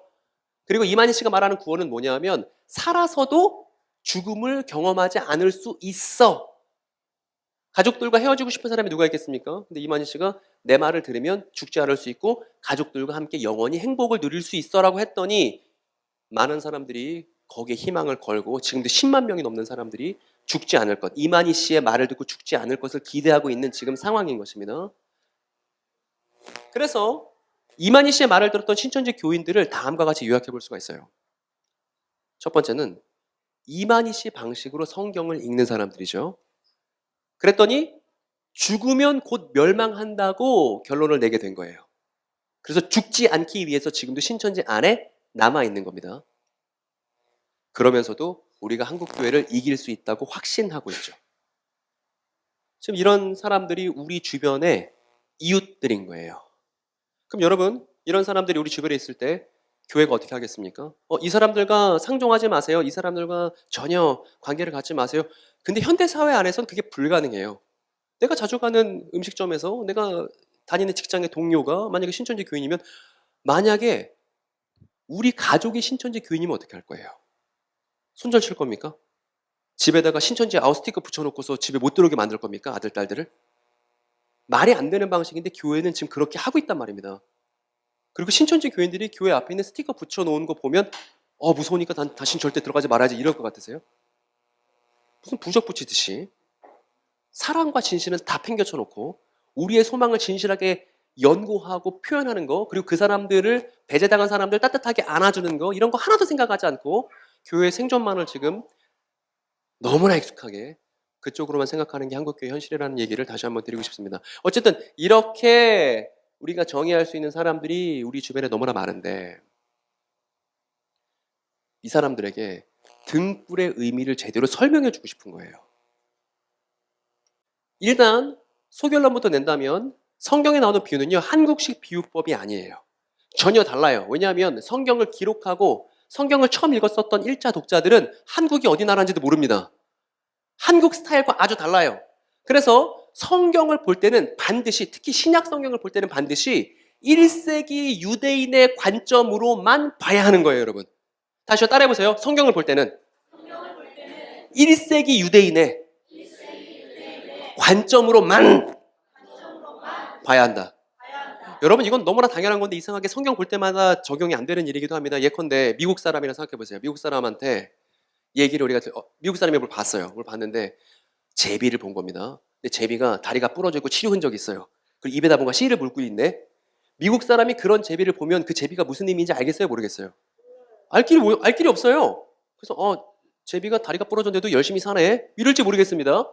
그리고 이만희 씨가 말하는 구원은 뭐냐면, 살아서도 죽음을 경험하지 않을 수 있어. 가족들과 헤어지고 싶은 사람이 누가 있겠습니까? 근데 이만희 씨가 내 말을 들으면 죽지 않을 수 있고 가족들과 함께 영원히 행복을 누릴 수 있어라고 했더니, 많은 사람들이 거기에 희망을 걸고 지금도 10만 명이 넘는 사람들이 죽지 않을 것, 이만희 씨의 말을 듣고 죽지 않을 것을 기대하고 있는 지금 상황인 것입니다. 그래서 이만희 씨의 말을 들었던 신천지 교인들을 다음과 같이 요약해 볼 수가 있어요. 첫 번째는 이만희 씨 방식으로 성경을 읽는 사람들이죠. 그랬더니 죽으면 곧 멸망한다고 결론을 내게 된 거예요. 그래서 죽지 않기 위해서 지금도 신천지 안에 남아있는 겁니다. 그러면서도 우리가 한국교회를 이길 수 있다고 확신하고 있죠. 지금 이런 사람들이 우리 주변의 이웃들인 거예요. 그럼 여러분, 이런 사람들이 우리 주변에 있을 때 교회가 어떻게 하겠습니까? 이 사람들과 상종하지 마세요. 이 사람들과 전혀 관계를 갖지 마세요. 근데 현대사회 안에서는 그게 불가능해요. 내가 자주 가는 음식점에서 내가 다니는 직장의 동료가 만약에 신천지 교인이면, 만약에 우리 가족이 신천지 교인이면 어떻게 할 거예요? 손절 칠 겁니까? 집에다가 신천지 아웃스티커 붙여놓고서 집에 못 들어오게 만들 겁니까? 아들, 딸들을? 말이 안 되는 방식인데 교회는 지금 그렇게 하고 있단 말입니다. 그리고 신천지 교인들이 교회 앞에 있는 스티커 붙여놓은 거 보면 무서우니까 난 다신 절대 들어가지 말아야지 이럴 것 같으세요? 무슨 부적 붙이듯이 사랑과 진실은 다 팽겨쳐놓고 우리의 소망을 진실하게 연구하고 표현하는 거, 그리고 그 사람들을, 배제당한 사람들 따뜻하게 안아주는 거, 이런 거 하나도 생각하지 않고 교회 생존만을 지금 너무나 익숙하게 그쪽으로만 생각하는 게 한국교회 현실이라는 얘기를 다시 한번 드리고 싶습니다. 어쨌든 이렇게 우리가 정의할 수 있는 사람들이 우리 주변에 너무나 많은데, 이 사람들에게 등불의 의미를 제대로 설명해 주고 싶은 거예요. 일단 소결론부터 낸다면 성경에 나오는 비유는요, 한국식 비유법이 아니에요. 전혀 달라요. 왜냐하면 성경을 기록하고 성경을 처음 읽었었던 1차 독자들은 한국이 어디 나라인지도 모릅니다. 한국 스타일과 아주 달라요. 그래서 성경을 볼 때는 반드시, 특히 신약 성경을 볼 때는 반드시 1세기 유대인의 관점으로만 봐야 하는 거예요, 여러분. 다시 따라해보세요. 성경을 볼 때는 1세기 유대인의 관점으로만 봐야 한다. 여러분, 이건 너무나 당연한 건데 이상하게 성경 볼 때마다 적용이 안 되는 일이기도 합니다. 예컨대 미국 사람이라 생각해보세요. 미국 사람한테 얘기를 우리가 미국 사람이 뭘 봤어요. 뭘 봤는데 제비를 본 겁니다. 근데 제비가 다리가 부러져 있고 치료 흔적이 있어요. 그리고 입에다 뭔가 씨를 물고 있네. 미국 사람이 그런 제비를 보면 그 제비가 무슨 의미인지 알겠어요? 모르겠어요? 알 길이 없어요. 그래서 제비가 다리가 부러졌는데도 열심히 사네. 이럴지 모르겠습니다.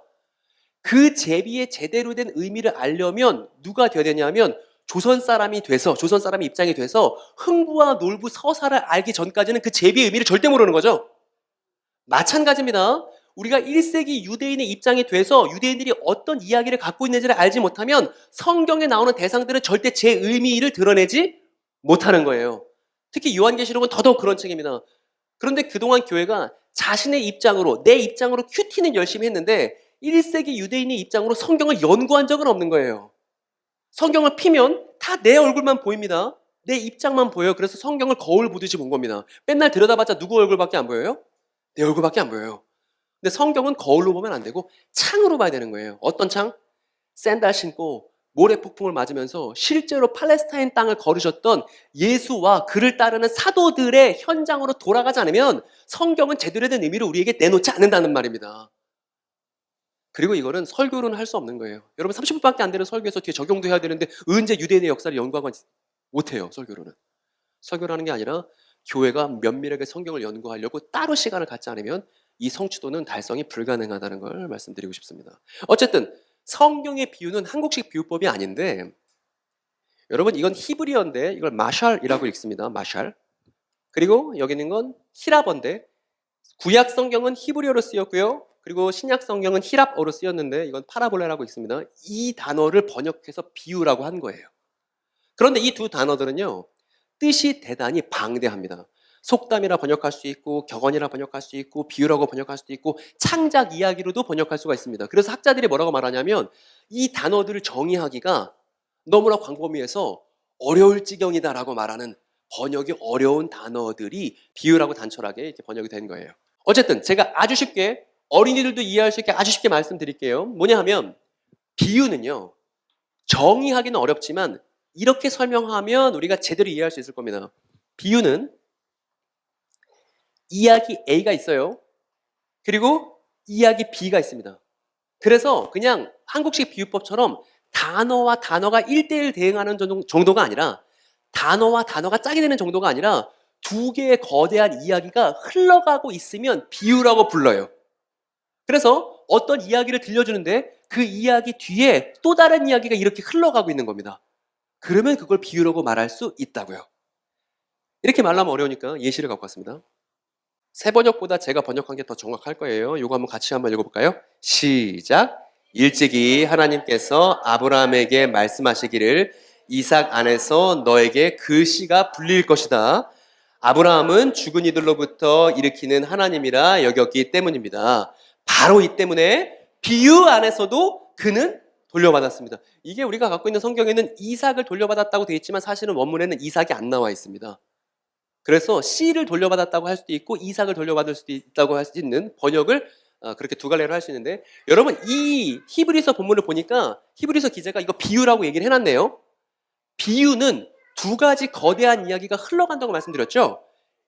그 제비의 제대로 된 의미를 알려면 누가 되어야 되냐면 조선 사람이 돼서, 조선 사람의 입장이 돼서 흥부와 놀부 서사를 알기 전까지는 그 제비의 의미를 절대 모르는 거죠. 마찬가지입니다. 우리가 1세기 유대인의 입장이 돼서 유대인들이 어떤 이야기를 갖고 있는지를 알지 못하면 성경에 나오는 대상들은 절대 제 의미를 드러내지 못하는 거예요. 특히 요한계시록은 더더욱 그런 책입니다. 그런데 그동안 교회가 자신의 입장으로, 내 입장으로 큐티는 열심히 했는데 1세기 유대인의 입장으로 성경을 연구한 적은 없는 거예요. 성경을 피면 다 내 얼굴만 보입니다. 내 입장만 보여요. 그래서 성경을 거울 보듯이 본 겁니다. 맨날 들여다봤자 누구 얼굴밖에 안 보여요? 내 얼굴밖에 안 보여요. 근데 성경은 거울로 보면 안 되고 창으로 봐야 되는 거예요. 어떤 창? 샌들 신고 모래 폭풍을 맞으면서 실제로 팔레스타인 땅을 걸으셨던 예수와 그를 따르는 사도들의 현장으로 돌아가지 않으면 성경은 제대로 된 의미를 우리에게 내놓지 않는다는 말입니다. 그리고 이거는 설교로는 할 수 없는 거예요. 여러분 30분밖에 안 되는 설교에서 뒤에 적용도 해야 되는데 언제 유대인의 역사를 연구하고 못해요. 설교로는. 설교라는 게 아니라 교회가 면밀하게 성경을 연구하려고 따로 시간을 갖지 않으면 이 성취도는 달성이 불가능하다는 걸 말씀드리고 싶습니다. 어쨌든 성경의 비유는 한국식 비유법이 아닌데 여러분 이건 히브리어인데 이걸 마샬이라고 읽습니다. 마샬. 그리고 여기 있는 건 히랍어인데 구약 성경은 히브리어로 쓰였고요. 그리고 신약 성경은 히랍어로 쓰였는데 이건 파라볼레라고 있습니다. 이 단어를 번역해서 비유라고 한 거예요. 그런데 이 두 단어들은요. 뜻이 대단히 방대합니다. 속담이라 번역할 수 있고 격언이라 번역할 수 있고 비유라고 번역할 수도 있고 창작 이야기로도 번역할 수가 있습니다. 그래서 학자들이 뭐라고 말하냐면 이 단어들을 정의하기가 너무나 광범위해서 어려울 지경이다라고 말하는 번역이 어려운 단어들이 비유라고 단촐하게 이렇게 번역이 된 거예요. 어쨌든 제가 아주 쉽게 어린이들도 이해할 수 있게 아주 쉽게 말씀드릴게요. 뭐냐 하면 비유는요. 정의하기는 어렵지만 이렇게 설명하면 우리가 제대로 이해할 수 있을 겁니다. 비유는 이야기 A가 있어요. 그리고 이야기 B가 있습니다. 그래서 그냥 한국식 비유법처럼 단어와 단어가 1대1 대응하는 정도가 아니라 단어와 단어가 짝이 되는 정도가 아니라 두 개의 거대한 이야기가 흘러가고 있으면 비유라고 불러요. 그래서 어떤 이야기를 들려주는데 그 이야기 뒤에 또 다른 이야기가 이렇게 흘러가고 있는 겁니다. 그러면 그걸 비유라고 말할 수 있다고요. 이렇게 말하면 어려우니까 예시를 갖고 왔습니다. 새 번역보다 제가 번역한 게 더 정확할 거예요. 이거 한번 같이 한번 읽어볼까요? 시작. 일찍이 하나님께서 아브라함에게 말씀하시기를 이삭 안에서 너에게 그 씨가 불릴 것이다. 아브라함은 죽은 이들로부터 일으키는 하나님이라 여겼기 때문입니다. 바로 이 때문에 비유 안에서도 그는 돌려받았습니다. 이게 우리가 갖고 있는 성경에는 이삭을 돌려받았다고 되어 있지만 사실은 원문에는 이삭이 안 나와 있습니다. 그래서 씨를 돌려받았다고 할 수도 있고 이삭을 돌려받을 수도 있다고 할 수 있는 번역을 그렇게 두 갈래로 할 수 있는데 여러분 이 히브리서 본문을 보니까 히브리서 기자가 이거 비유라고 얘기를 해놨네요. 비유는 두 가지 거대한 이야기가 흘러간다고 말씀드렸죠.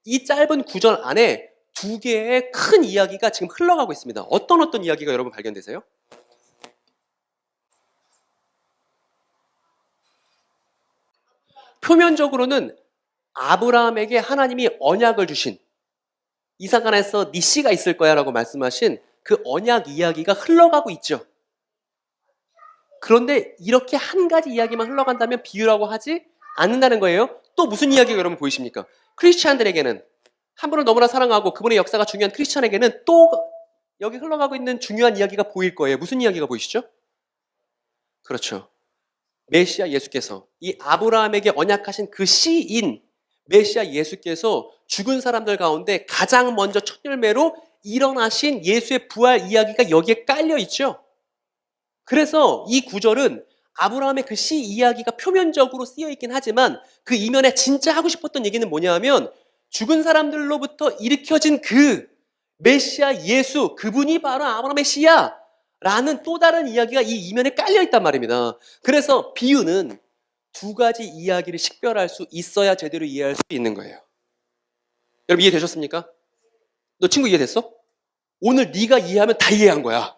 이 짧은 구절 안에 두 개의 큰 이야기가 지금 흘러가고 있습니다. 어떤 이야기가 여러분 발견되세요? 표면적으로는 아브라함에게 하나님이 언약을 주신 이삭 안에서 네 씨가 있을 거야 라고 말씀하신 그 언약 이야기가 흘러가고 있죠. 그런데 이렇게 한 가지 이야기만 흘러간다면 비유라고 하지 않는다는 거예요. 또 무슨 이야기가 여러분 보이십니까? 크리스찬들에게는 한 분을 너무나 사랑하고 그분의 역사가 중요한 크리스찬에게는 또 여기 흘러가고 있는 중요한 이야기가 보일 거예요. 무슨 이야기가 보이시죠? 그렇죠. 메시아 예수께서 이 아브라함에게 언약하신 그 씨인 메시아 예수께서 죽은 사람들 가운데 가장 먼저 첫 열매로 일어나신 예수의 부활 이야기가 여기에 깔려 있죠. 그래서 이 구절은 아브라함의 그 씨 이야기가 표면적으로 쓰여 있긴 하지만 그 이면에 진짜 하고 싶었던 얘기는 뭐냐 하면 죽은 사람들로부터 일으켜진 그 메시아 예수, 그분이 바로 아브라함의 씨야 라는 또 다른 이야기가 이 이면에 깔려 있단 말입니다. 그래서 비유는 두 가지 이야기를 식별할 수 있어야 제대로 이해할 수 있는 거예요. 여러분 이해되셨습니까? 너 친구 이해됐어? 오늘 네가 이해하면 다 이해한 거야.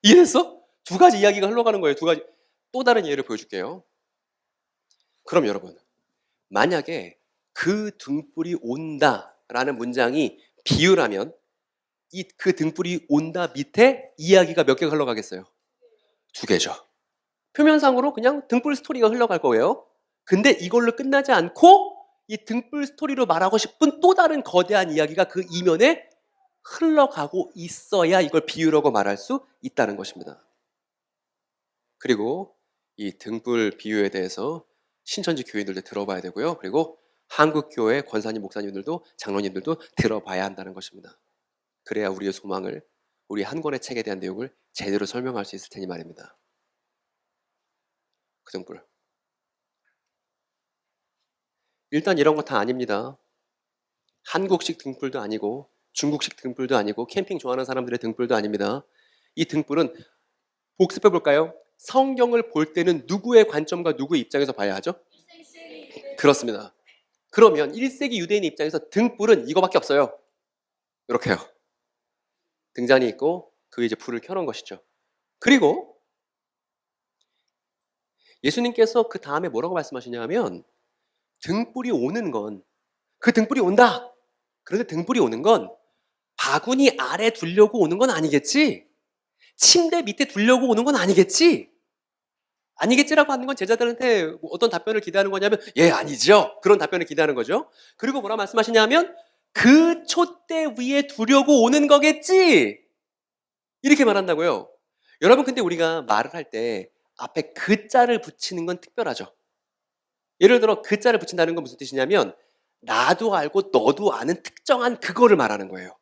이해했어? 두 가지 이야기가 흘러가는 거예요. 두 가지. 또 다른 예를 보여줄게요. 그럼 여러분, 만약에 그 등불이 온다라는 문장이 비유라면 그 등불이 온다 밑에 이야기가 몇 개가 흘러가겠어요? 두 개죠. 표면상으로 그냥 등불 스토리가 흘러갈 거예요. 근데 이걸로 끝나지 않고 이 등불 스토리로 말하고 싶은 또 다른 거대한 이야기가 그 이면에 흘러가고 있어야 이걸 비유라고 말할 수 있다는 것입니다. 그리고 이 등불 비유에 대해서 신천지 교인들도 들어봐야 되고요. 그리고 한국교회 권사님, 목사님들도 장로님들도 들어봐야 한다는 것입니다. 그래야 우리의 소망을, 우리 한 권의 책에 대한 내용을 제대로 설명할 수 있을 테니 말입니다. 그 등불. 일단 이런 거 다 아닙니다. 한국식 등불도 아니고 중국식 등불도 아니고 캠핑 좋아하는 사람들의 등불도 아닙니다. 이 등불은 복습해 볼까요? 성경을 볼 때는 누구의 관점과 누구의 입장에서 봐야 하죠? 그렇습니다. 그러면 1세기 유대인의 입장에서 등불은 이거밖에 없어요. 이렇게요. 등잔이 있고 그 이제 불을 켜놓은 것이죠. 그리고 예수님께서 그 다음에 뭐라고 말씀하시냐면 등불이 오는 건 그 등불이 온다. 그런데 등불이 오는 건 바구니 아래 두려고 오는 건 아니겠지? 침대 밑에 두려고 오는 건 아니겠지? 아니겠지라고 하는 건 제자들한테 어떤 답변을 기대하는 거냐면 예, 아니죠. 그런 답변을 기대하는 거죠. 그리고 뭐라 말씀하시냐면 그 촛대 위에 두려고 오는 거겠지? 이렇게 말한다고요. 여러분, 근데 우리가 말을 할 때 앞에 그자를 붙이는 건 특별하죠. 예를 들어 그자를 붙인다는 건 무슨 뜻이냐면 나도 알고 너도 아는 특정한 그거를 말하는 거예요.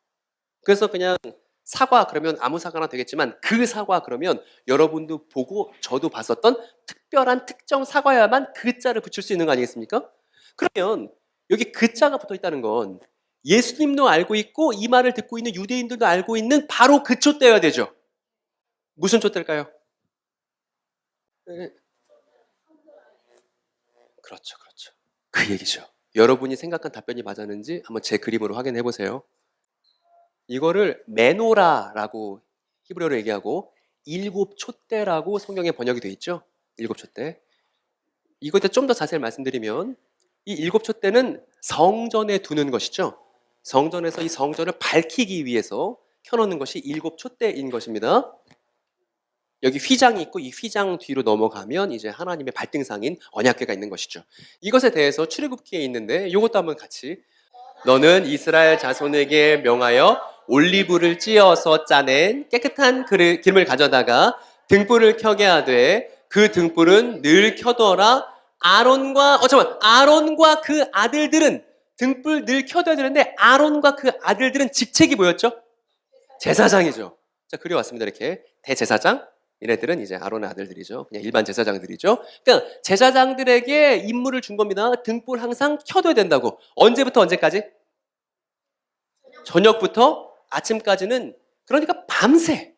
그래서 그냥 사과 그러면 아무 사과나 되겠지만 그 사과 그러면 여러분도 보고 저도 봤었던 특별한 특정 사과야만 그자를 붙일 수 있는 거 아니겠습니까? 그러면 여기 그자가 붙어 있다는 건 예수님도 알고 있고 이 말을 듣고 있는 유대인들도 알고 있는 바로 그 촛대여야 되죠. 무슨 촛대일까요? 네. 그렇죠, 그렇죠. 그 얘기죠. 여러분이 생각한 답변이 맞았는지 한번 제 그림으로 확인해 보세요. 이거를 메노라라고 히브리어로 얘기하고 일곱 촛대라고 성경에 번역이 되어 있죠. 일곱 촛대. 이것에 좀 더 자세히 말씀드리면 이 일곱 촛대는 성전에 두는 것이죠. 성전에서 이 성전을 밝히기 위해서 켜놓는 것이 일곱 촛대인 것입니다. 여기 휘장이 있고 이 휘장 뒤로 넘어가면 이제 하나님의 발등상인 언약궤가 있는 것이죠. 이것에 대해서 출애굽기에 있는데 이것도 한번 같이 너는 이스라엘 자손에게 명하여 올리브를 찧어서 짜낸 깨끗한 기름을 가져다가 등불을 켜게 하되 그 등불은 늘 켜둬라. 아론과 그 아들들은 등불 늘 켜둬야 되는데 아론과 그 아들들은 직책이 뭐였죠? 제사장이죠. 자, 그려왔습니다. 이렇게 대제사장. 얘네들은 이제 아론의 아들들이죠. 그냥 일반 제사장들이죠. 그러니까 제사장들에게 임무를 준 겁니다. 등불 항상 켜둬야 된다고. 언제부터 언제까지? 저녁부터 아침까지는, 그러니까 밤새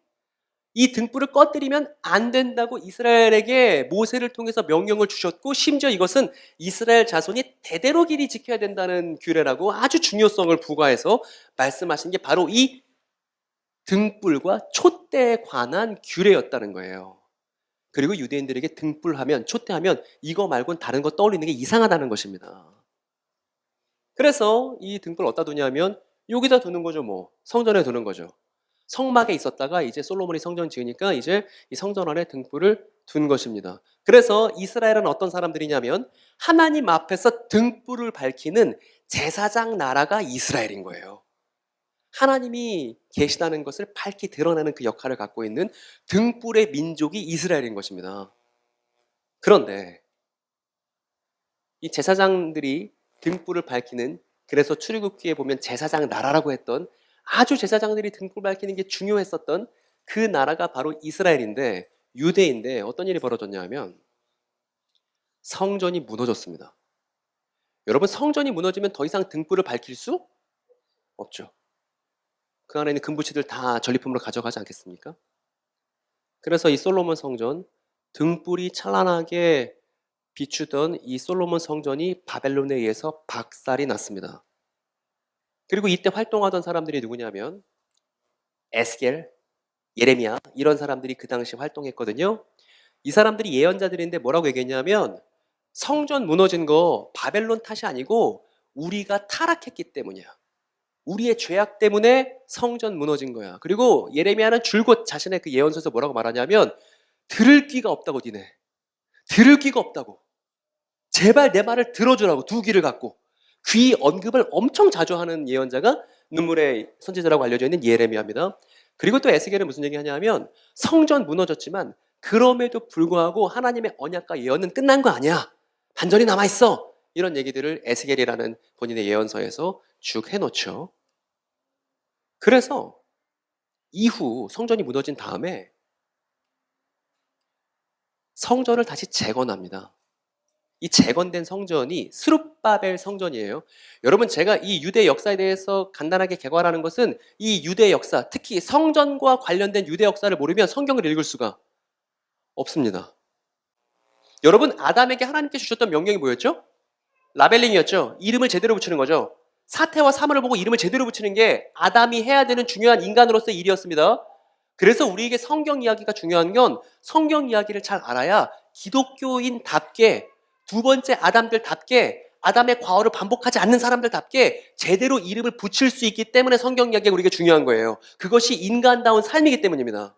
이 등불을 꺼뜨리면 안 된다고 이스라엘에게 모세를 통해서 명령을 주셨고, 심지어 이것은 이스라엘 자손이 대대로 길이 지켜야 된다는 규례라고 아주 중요성을 부과해서 말씀하신 게 바로 이 등불과 촛대에 관한 규례였다는 거예요. 그리고 유대인들에게 등불하면, 촛대하면 이거 말고는 다른 거 떠올리는 게 이상하다는 것입니다. 그래서 이 등불 어디다 두냐면 여기다 두는 거죠. 뭐 성전에 두는 거죠. 성막에 있었다가 이제 솔로몬이 성전 지으니까 이제 이 성전 안에 등불을 둔 것입니다. 그래서 이스라엘은 어떤 사람들이냐면 하나님 앞에서 등불을 밝히는 제사장 나라가 이스라엘인 거예요. 하나님이 계시다는 것을 밝히 드러내는 그 역할을 갖고 있는 등불의 민족이 이스라엘인 것입니다. 그런데 이 제사장들이 등불을 밝히는, 그래서 출애굽기에 보면 제사장 나라라고 했던, 아주 제사장들이 등불 밝히는 게 중요했었던 그 나라가 바로 이스라엘인데, 유대인데 어떤 일이 벌어졌냐 하면 성전이 무너졌습니다. 여러분, 성전이 무너지면 더 이상 등불을 밝힐 수 없죠. 그 안에 있는 금부치들 다 전리품으로 가져가지 않겠습니까? 그래서 이 솔로몬 성전, 등불이 찬란하게 비추던 이 솔로몬 성전이 바벨론에 의해서 박살이 났습니다. 그리고 이때 활동하던 사람들이 누구냐면 에스겔, 예레미야, 이런 사람들이 그 당시 활동했거든요. 이 사람들이 예언자들인데 뭐라고 얘기했냐면 성전 무너진 거 바벨론 탓이 아니고 우리가 타락했기 때문이야. 우리의 죄악 때문에 성전 무너진 거야. 그리고 예레미야는 줄곧 자신의 그 예언서에서 뭐라고 말하냐면 들을 귀가 없다고 니네. 들을 귀가 없다고. 제발 내 말을 들어주라고 두 귀를 갖고. 귀 언급을 엄청 자주 하는 예언자가 눈물의 선지자라고 알려져 있는 예레미야입니다. 그리고 또 에스겔은 무슨 얘기하냐면 성전 무너졌지만 그럼에도 불구하고 하나님의 언약과 예언은 끝난 거 아니야. 반전이 남아있어. 이런 얘기들을 에스겔이라는 본인의 예언서에서 쭉 해놓죠. 그래서 이후 성전이 무너진 다음에 성전을 다시 재건합니다. 이 재건된 성전이 스룹바벨 성전이에요. 여러분, 제가 이 유대 역사에 대해서 간단하게 개괄하는 것은 이 유대 역사, 특히 성전과 관련된 유대 역사를 모르면 성경을 읽을 수가 없습니다. 여러분, 아담에게 하나님께 주셨던 명령이 뭐였죠? 라벨링이었죠. 이름을 제대로 붙이는 거죠. 사태와 사물을 보고 이름을 제대로 붙이는 게 아담이 해야 되는 중요한 인간으로서의 일이었습니다. 그래서 우리에게 성경 이야기가 중요한 건 성경 이야기를 잘 알아야 기독교인답게 두 번째 아담들답게 아담의 과오를 반복하지 않는 사람들답게 제대로 이름을 붙일 수 있기 때문에 성경 이야기가 우리에게 중요한 거예요. 그것이 인간다운 삶이기 때문입니다.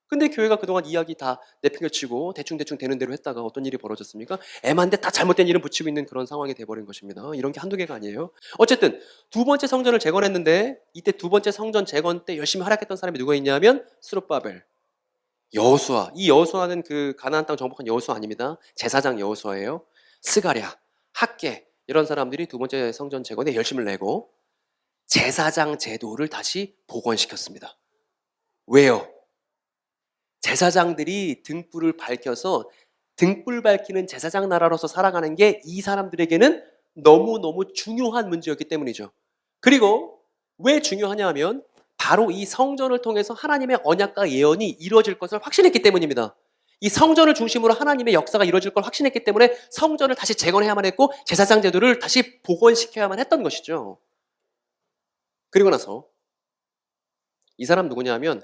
근데 교회가 그동안 이야기 다 내팽개치고 대충대충 되는 대로 했다가 어떤 일이 벌어졌습니까? 애만데 다 잘못된 이름 붙이고 있는 그런 상황이 돼버린 것입니다. 이런 게 한두 개가 아니에요. 어쨌든 두 번째 성전을 재건했는데 이때 두 번째 성전 재건 때 열심히 활약했던 사람이 누가 있냐면 스룹바벨, 여호수아. 이 여호수아는 그 가나안 땅 정복한 여호수아 아닙니다. 제사장 여호수아예요. 스가랴, 학개 이런 사람들이 두 번째 성전 재건에 열심을 내고 제사장 제도를 다시 복원시켰습니다. 왜요? 제사장들이 등불을 밝혀서 등불 밝히는 제사장 나라로서 살아가는 게 이 사람들에게는 너무너무 중요한 문제였기 때문이죠. 그리고 왜 중요하냐 하면 바로 이 성전을 통해서 하나님의 언약과 예언이 이루어질 것을 확신했기 때문입니다. 이 성전을 중심으로 하나님의 역사가 이루어질 걸 확신했기 때문에 성전을 다시 재건해야만 했고 제사장 제도를 다시 복원시켜야만 했던 것이죠. 그리고 나서 이 사람 누구냐 하면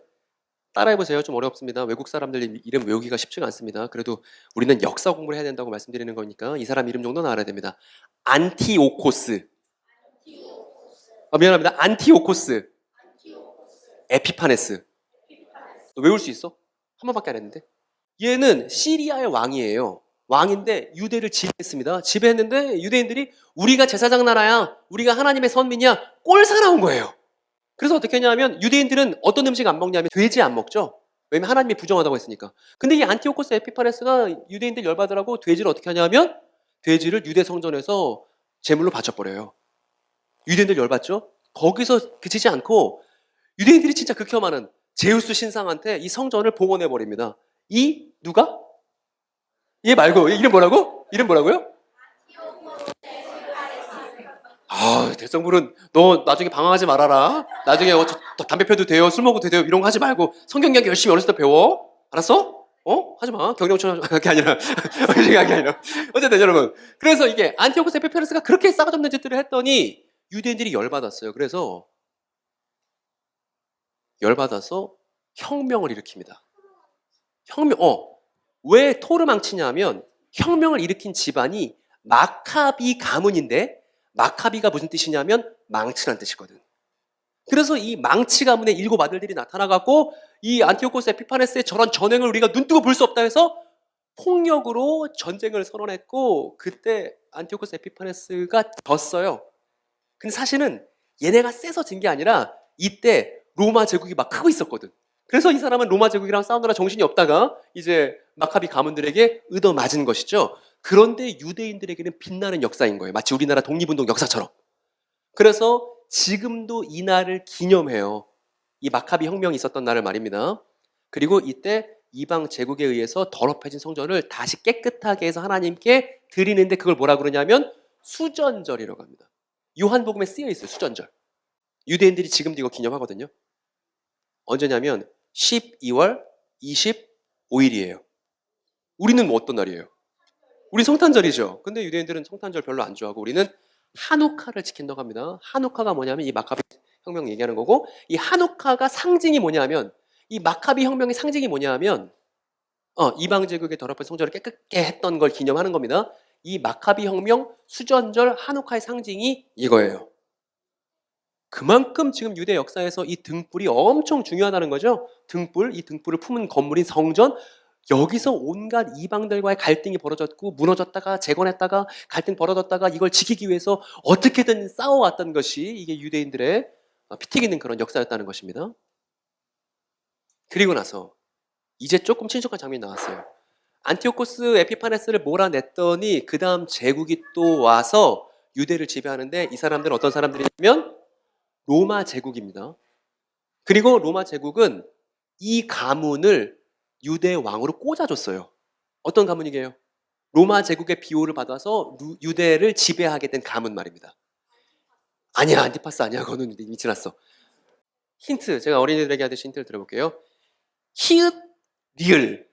따라해보세요. 좀 어렵습니다. 외국 사람들 이름 외우기가 쉽지가 않습니다. 그래도 우리는 역사 공부를 해야 된다고 말씀드리는 거니까 이 사람 이름 정도는 알아야 됩니다. 안티오코스. 미안합니다. 안티오코스. 에피파네스. 너 외울 수 있어? 한 번밖에 안 했는데. 얘는 시리아의 왕이에요. 왕인데 유대를 지배했습니다. 지배했는데 유대인들이 우리가 제사장 나라야. 우리가 하나님의 선민이야. 꼴 사나운 거예요. 그래서 어떻게 했냐면 유대인들은 어떤 음식 안 먹냐면 돼지 안 먹죠. 왜냐면 하나님이 부정하다고 했으니까. 근데 이 안티오코스 에피파네스가 유대인들 열받으라고 돼지를 어떻게 하냐면 돼지를 유대 성전에서 제물로 바쳐버려요. 유대인들 열받죠? 거기서 그치지 않고 유대인들이 진짜 극혐하는 제우스 신상한테 이 성전을 복원해버립니다. 이 누가? 얘 말고 이름 뭐라고? 이름 뭐라고요? 대성불은 너 나중에 방황하지 말아라. 나중에 담배 펴도 돼요. 술 먹어도 돼요. 이런 거 하지 말고 성경 이야기 열심히 어렸을 때 배워. 알았어? 하지 마. 경영처럼 그게 아니라 그게 아니라. 어쨌든 여러분. 그래서 이게 안티오코스 에피파네스가 그렇게 싸가지 없는 짓들을 했더니 유대인들이 열받았어요. 그래서 열받아서 혁명을 일으킵니다. 왜 토르망치냐면 혁명을 일으킨 집안이 마카비 가문인데 마카비가 무슨 뜻이냐면 망치란 뜻이거든. 그래서 이 망치 가문의 7 아들들이 나타나갖고 이 안티오코스 에피파네스의 저런 전횡을 우리가 눈뜨고 볼 수 없다 해서 폭력으로 전쟁을 선언했고 그때 안티오코스 에피파네스가 졌어요. 근데 사실은 얘네가 세서 진 게 아니라 이때 로마 제국이 막 크고 있었거든. 그래서 이 사람은 로마 제국이랑 싸우느라 정신이 없다가 이제 마카비 가문들에게 얻어맞은 것이죠. 그런데 유대인들에게는 빛나는 역사인 거예요. 마치 우리나라 독립운동 역사처럼. 그래서 지금도 이 날을 기념해요. 이 마카비 혁명이 있었던 날을 말입니다. 그리고 이때 이방 제국에 의해서 더럽혀진 성전을 다시 깨끗하게 해서 하나님께 드리는데 그걸 뭐라 그러냐면 수전절이라고 합니다. 요한복음에 쓰여 있어요. 수전절. 유대인들이 지금도 이거 기념하거든요. 언제냐면 12월 25일이에요. 우리는 뭐 어떤 날이에요? 우리 성탄절이죠. 근데 유대인들은 성탄절 별로 안 좋아하고 우리는 하누카를 지킨다고 합니다. 하누카가 뭐냐면 이 마카비 혁명 얘기하는 거고 이 하누카가 상징이 뭐냐면 이 마카비 혁명의 상징이 뭐냐면 이방 제국의 더럽은 성전을 깨끗게 했던 걸 기념하는 겁니다. 이 마카비 혁명, 수전절, 한우카의 상징이 이거예요. 그만큼 지금 유대 역사에서 이 등불이 엄청 중요하다는 거죠. 이 등불을 품은 건물인 성전, 여기서 온갖 이방들과의 갈등이 벌어졌고 무너졌다가 재건했다가 갈등 벌어졌다가 이걸 지키기 위해서 어떻게든 싸워왔던 것이 이게 유대인들의 피 튀기는 그런 역사였다는 것입니다. 그리고 나서 이제 조금 친숙한 장면이 나왔어요. 안티오코스 에피파네스를 몰아냈더니 그 다음 제국이 또 와서 유대를 지배하는데 이 사람들은 어떤 사람들이냐면 로마 제국입니다. 그리고 로마 제국은 이 가문을 유대 왕으로 꽂아줬어요. 어떤 가문이게요? 로마 제국의 비호를 받아서 유대를 지배하게 된 가문 말입니다. 아니야, 안티파스 아니야. 그거는 이미 지났어. 힌트, 제가 어린이들에게 하듯이 힌트를 드려볼게요. 히읗, 리을.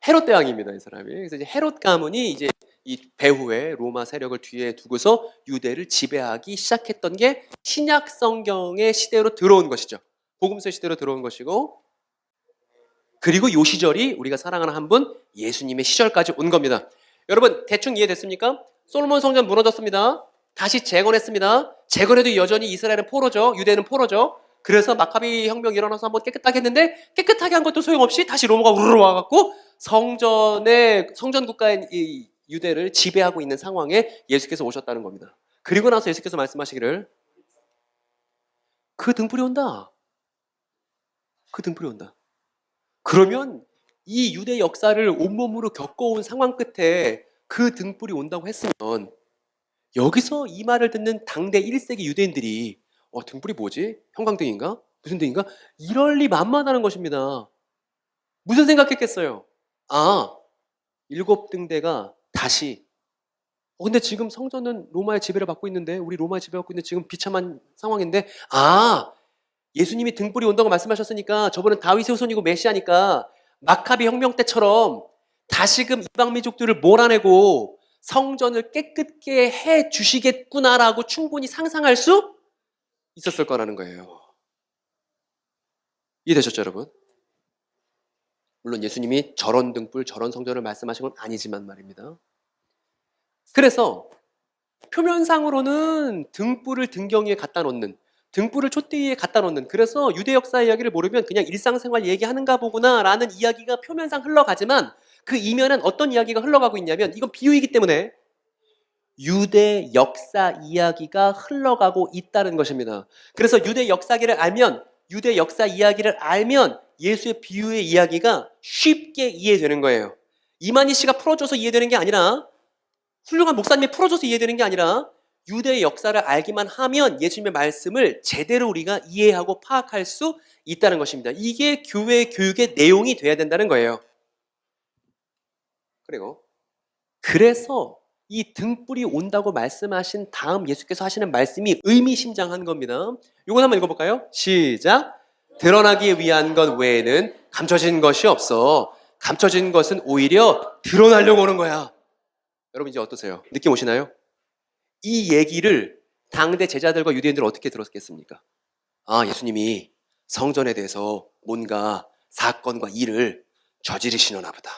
헤롯 대왕입니다, 이 사람이. 그래서 이제 헤롯 가문이 이제 이 배후에 로마 세력을 뒤에 두고서 유대를 지배하기 시작했던 게 신약 성경의 시대로 들어온 것이죠. 복음서 시대로 들어온 것이고, 그리고 요 시절이 우리가 사랑하는 한 분 예수님의 시절까지 온 겁니다. 여러분 대충 이해됐습니까? 솔로몬 성전 무너졌습니다. 다시 재건했습니다. 재건해도 여전히 이스라엘은 포로죠. 유대는 포로죠. 그래서 마카비 혁명 일어나서 한번 깨끗하게 했는데 깨끗하게 한 것도 소용없이 다시 로마가 우르르 와갖고 성전 국가인 이 유대를 지배하고 있는 상황에 예수께서 오셨다는 겁니다. 그리고 나서 예수께서 말씀하시기를 그 등불이 온다. 그 등불이 온다. 그러면 이 유대 역사를 온몸으로 겪어온 상황 끝에 그 등불이 온다고 했으면 여기서 이 말을 듣는 당대 1세기 유대인들이 등불이 뭐지? 형광등인가? 무슨 등인가? 이럴 리 만만하다는 것입니다. 무슨 생각했겠어요? 7등대가 다시 근데 지금 성전은 로마의 지배를 받고 있는데 우리 로마의 지배를 받고 있는데 지금 비참한 상황인데 예수님이 등불이 온다고 말씀하셨으니까 저분은 다윗의 후손이고 메시아니까 마카비 혁명 때처럼 다시금 이방 민족들을 몰아내고 성전을 깨끗게 해 주시겠구나라고 충분히 상상할 수 있었을 거라는 거예요. 이해되셨죠, 여러분? 물론 예수님이 저런 등불, 저런 성전을 말씀하신 건 아니지만 말입니다. 그래서 표면상으로는 등불을 등경 위에 갖다 놓는, 등불을 촛대 위에 갖다 놓는, 그래서 유대 역사 이야기를 모르면 그냥 일상생활 얘기하는가 보구나 라는 이야기가 표면상 흘러가지만 그 이면은 어떤 이야기가 흘러가고 있냐면 이건 비유이기 때문에 유대 역사 이야기가 흘러가고 있다는 것입니다. 그래서 유대 역사기를 알면, 유대 역사 이야기를 알면 예수의 비유의 이야기가 쉽게 이해되는 거예요. 이만희 씨가 풀어줘서 이해되는 게 아니라, 훌륭한 목사님이 풀어줘서 이해되는 게 아니라 유대의 역사를 알기만 하면 예수님의 말씀을 제대로 우리가 이해하고 파악할 수 있다는 것입니다. 이게 교회 교육의 내용이 돼야 된다는 거예요. 그래서 이 등불이 온다고 말씀하신 다음 예수께서 하시는 말씀이 의미심장한 겁니다. 이걸 한번 읽어볼까요? 시작! 드러나기 위한 것 외에는 감춰진 것이 없어. 감춰진 것은 오히려 드러나려고 오는 거야. 여러분 이제 어떠세요? 느낌 오시나요? 이 얘기를 당대 제자들과 유대인들은 어떻게 들었겠습니까? 예수님이 성전에 대해서 뭔가 사건과 일을 저지르시려나 보다.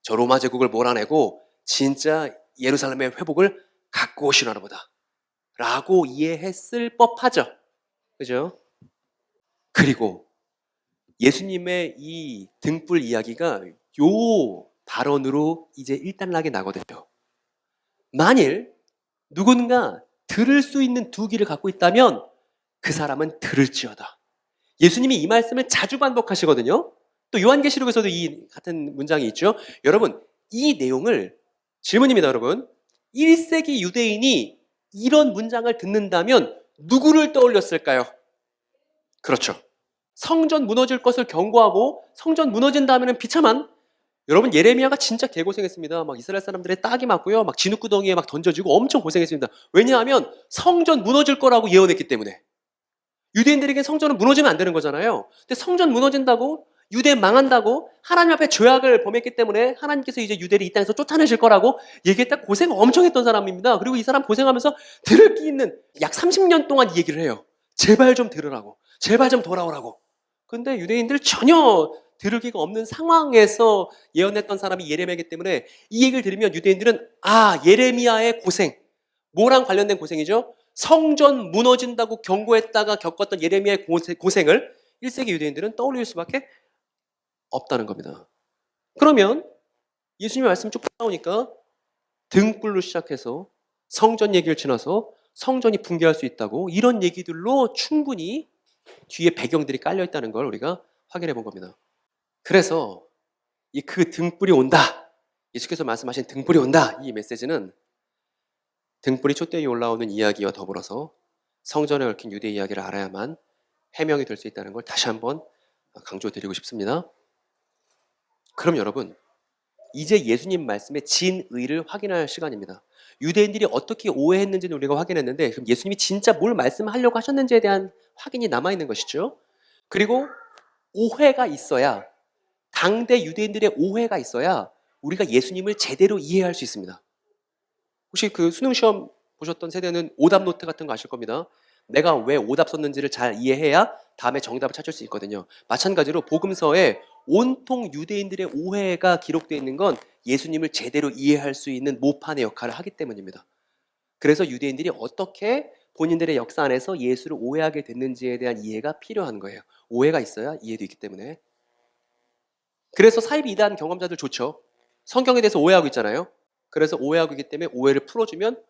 저 로마 제국을 몰아내고 진짜 예루살렘의 회복을 갖고 오시려나 보다. 라고 이해했을 법하죠. 그죠? 그리고 예수님의 이 등불 이야기가 요 발언으로 이제 일단락이 나거든요. 만일 누군가 들을 수 있는 두 귀를 갖고 있다면 그 사람은 들을지어다. 예수님이 이 말씀을 자주 반복하시거든요. 또 요한계시록에서도 이 같은 문장이 있죠. 여러분, 이 내용을, 질문입니다, 여러분. 1세기 유대인이 이런 문장을 듣는다면 누구를 떠올렸을까요? 그렇죠. 성전 무너질 것을 경고하고 성전 무너진 다음에는 비참한, 여러분 예레미야가 진짜 개고생했습니다. 막 이스라엘 사람들의 딱이 맞고요. 막 진흙구덩이에 막 던져지고 엄청 고생했습니다. 왜냐하면 성전 무너질 거라고 예언했기 때문에. 유대인들에게 성전은 무너지면 안 되는 거잖아요. 근데 성전 무너진다고, 유대 망한다고, 하나님 앞에 죄악을 범했기 때문에 하나님께서 이제 유대를 이 땅에서 쫓아내실 거라고 얘기했다. 고생 엄청 했던 사람입니다. 그리고 이 사람 고생하면서 들을 게 있는 약 30년 동안 이 얘기를 해요. 제발 좀 들으라고. 제발 좀 돌아오라고. 근데 유대인들 전혀 들을 기가 없는 상황에서 예언했던 사람이 예레미야이기 때문에 이 얘기를 들으면 유대인들은 예레미야의 고생, 뭐랑 관련된 고생이죠? 성전 무너진다고 경고했다가 겪었던 예레미야의 고생을 1세기 유대인들은 떠올릴 수밖에 없다는 겁니다. 그러면 예수님의 말씀이 쭉 나오니까 등불로 시작해서 성전 얘기를 지나서 성전이 붕괴할 수 있다고 이런 얘기들로 충분히 뒤에 배경들이 깔려 있다는 걸 우리가 확인해 본 겁니다. 그래서 그 등불이 온다. 예수께서 말씀하신 등불이 온다. 이 메시지는 등불이 촛대에 올라오는 이야기와 더불어서 성전에 얽힌 유대 이야기를 알아야만 해명이 될 수 있다는 걸 다시 한번 강조드리고 싶습니다. 그럼 여러분, 이제 예수님 말씀의 진의를 확인할 시간입니다. 유대인들이 어떻게 오해했는지는 우리가 확인했는데 그럼 예수님이 진짜 뭘 말씀하려고 하셨는지에 대한 확인이 남아있는 것이죠. 그리고 오해가 있어야, 당대 유대인들의 오해가 있어야 우리가 예수님을 제대로 이해할 수 있습니다. 혹시 그 수능시험 보셨던 세대는 오답 노트 같은 거 아실 겁니다. 내가 왜 오답 썼는지를 잘 이해해야 다음에 정답을 찾을 수 있거든요. 마찬가지로 복음서에 온통 유대인들의 오해가 기록되어 있는 건 예수님을 제대로 이해할 수 있는 모판의 역할을 하기 때문입니다. 그래서 유대인들이 어떻게 본인들의 역사 안에서 예수를 오해하게 됐는지에 대한 이해가 필요한 거예요. 오해가 있어야 이해도 있기 때문에. 그래서 사이비 이단 경험자들 좋죠. 성경에 대해서 오해하고 있잖아요. 그래서 오해하고 있기 때문에 오해를 풀어주면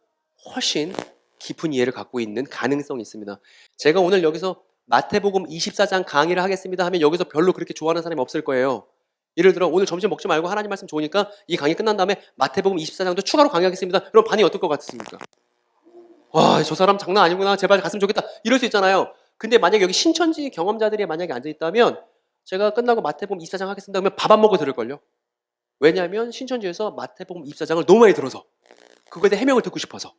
훨씬 깊은 이해를 갖고 있는 가능성이 있습니다. 제가 오늘 여기서 마태복음 24장 강의를 하겠습니다 하면 여기서 별로 그렇게 좋아하는 사람이 없을 거예요. 예를 들어 오늘 점심 먹지 말고 하나님 말씀 좋으니까 이 강의 끝난 다음에 마태복음 24장도 추가로 강의하겠습니다. 그럼 반응이 어떨 것 같습니까? 와, 저 사람 장난 아니구나. 제발 갔으면 좋겠다. 이럴 수 있잖아요. 근데 만약에 여기 신천지 경험자들이 만약에 앉아있다면 제가 끝나고 마태복음 24장 하겠습니다 하면 밥 안 먹고 들을걸요. 왜냐하면 신천지에서 마태복음 24장을 너무 많이 들어서 그거에 대해 해명을 듣고 싶어서.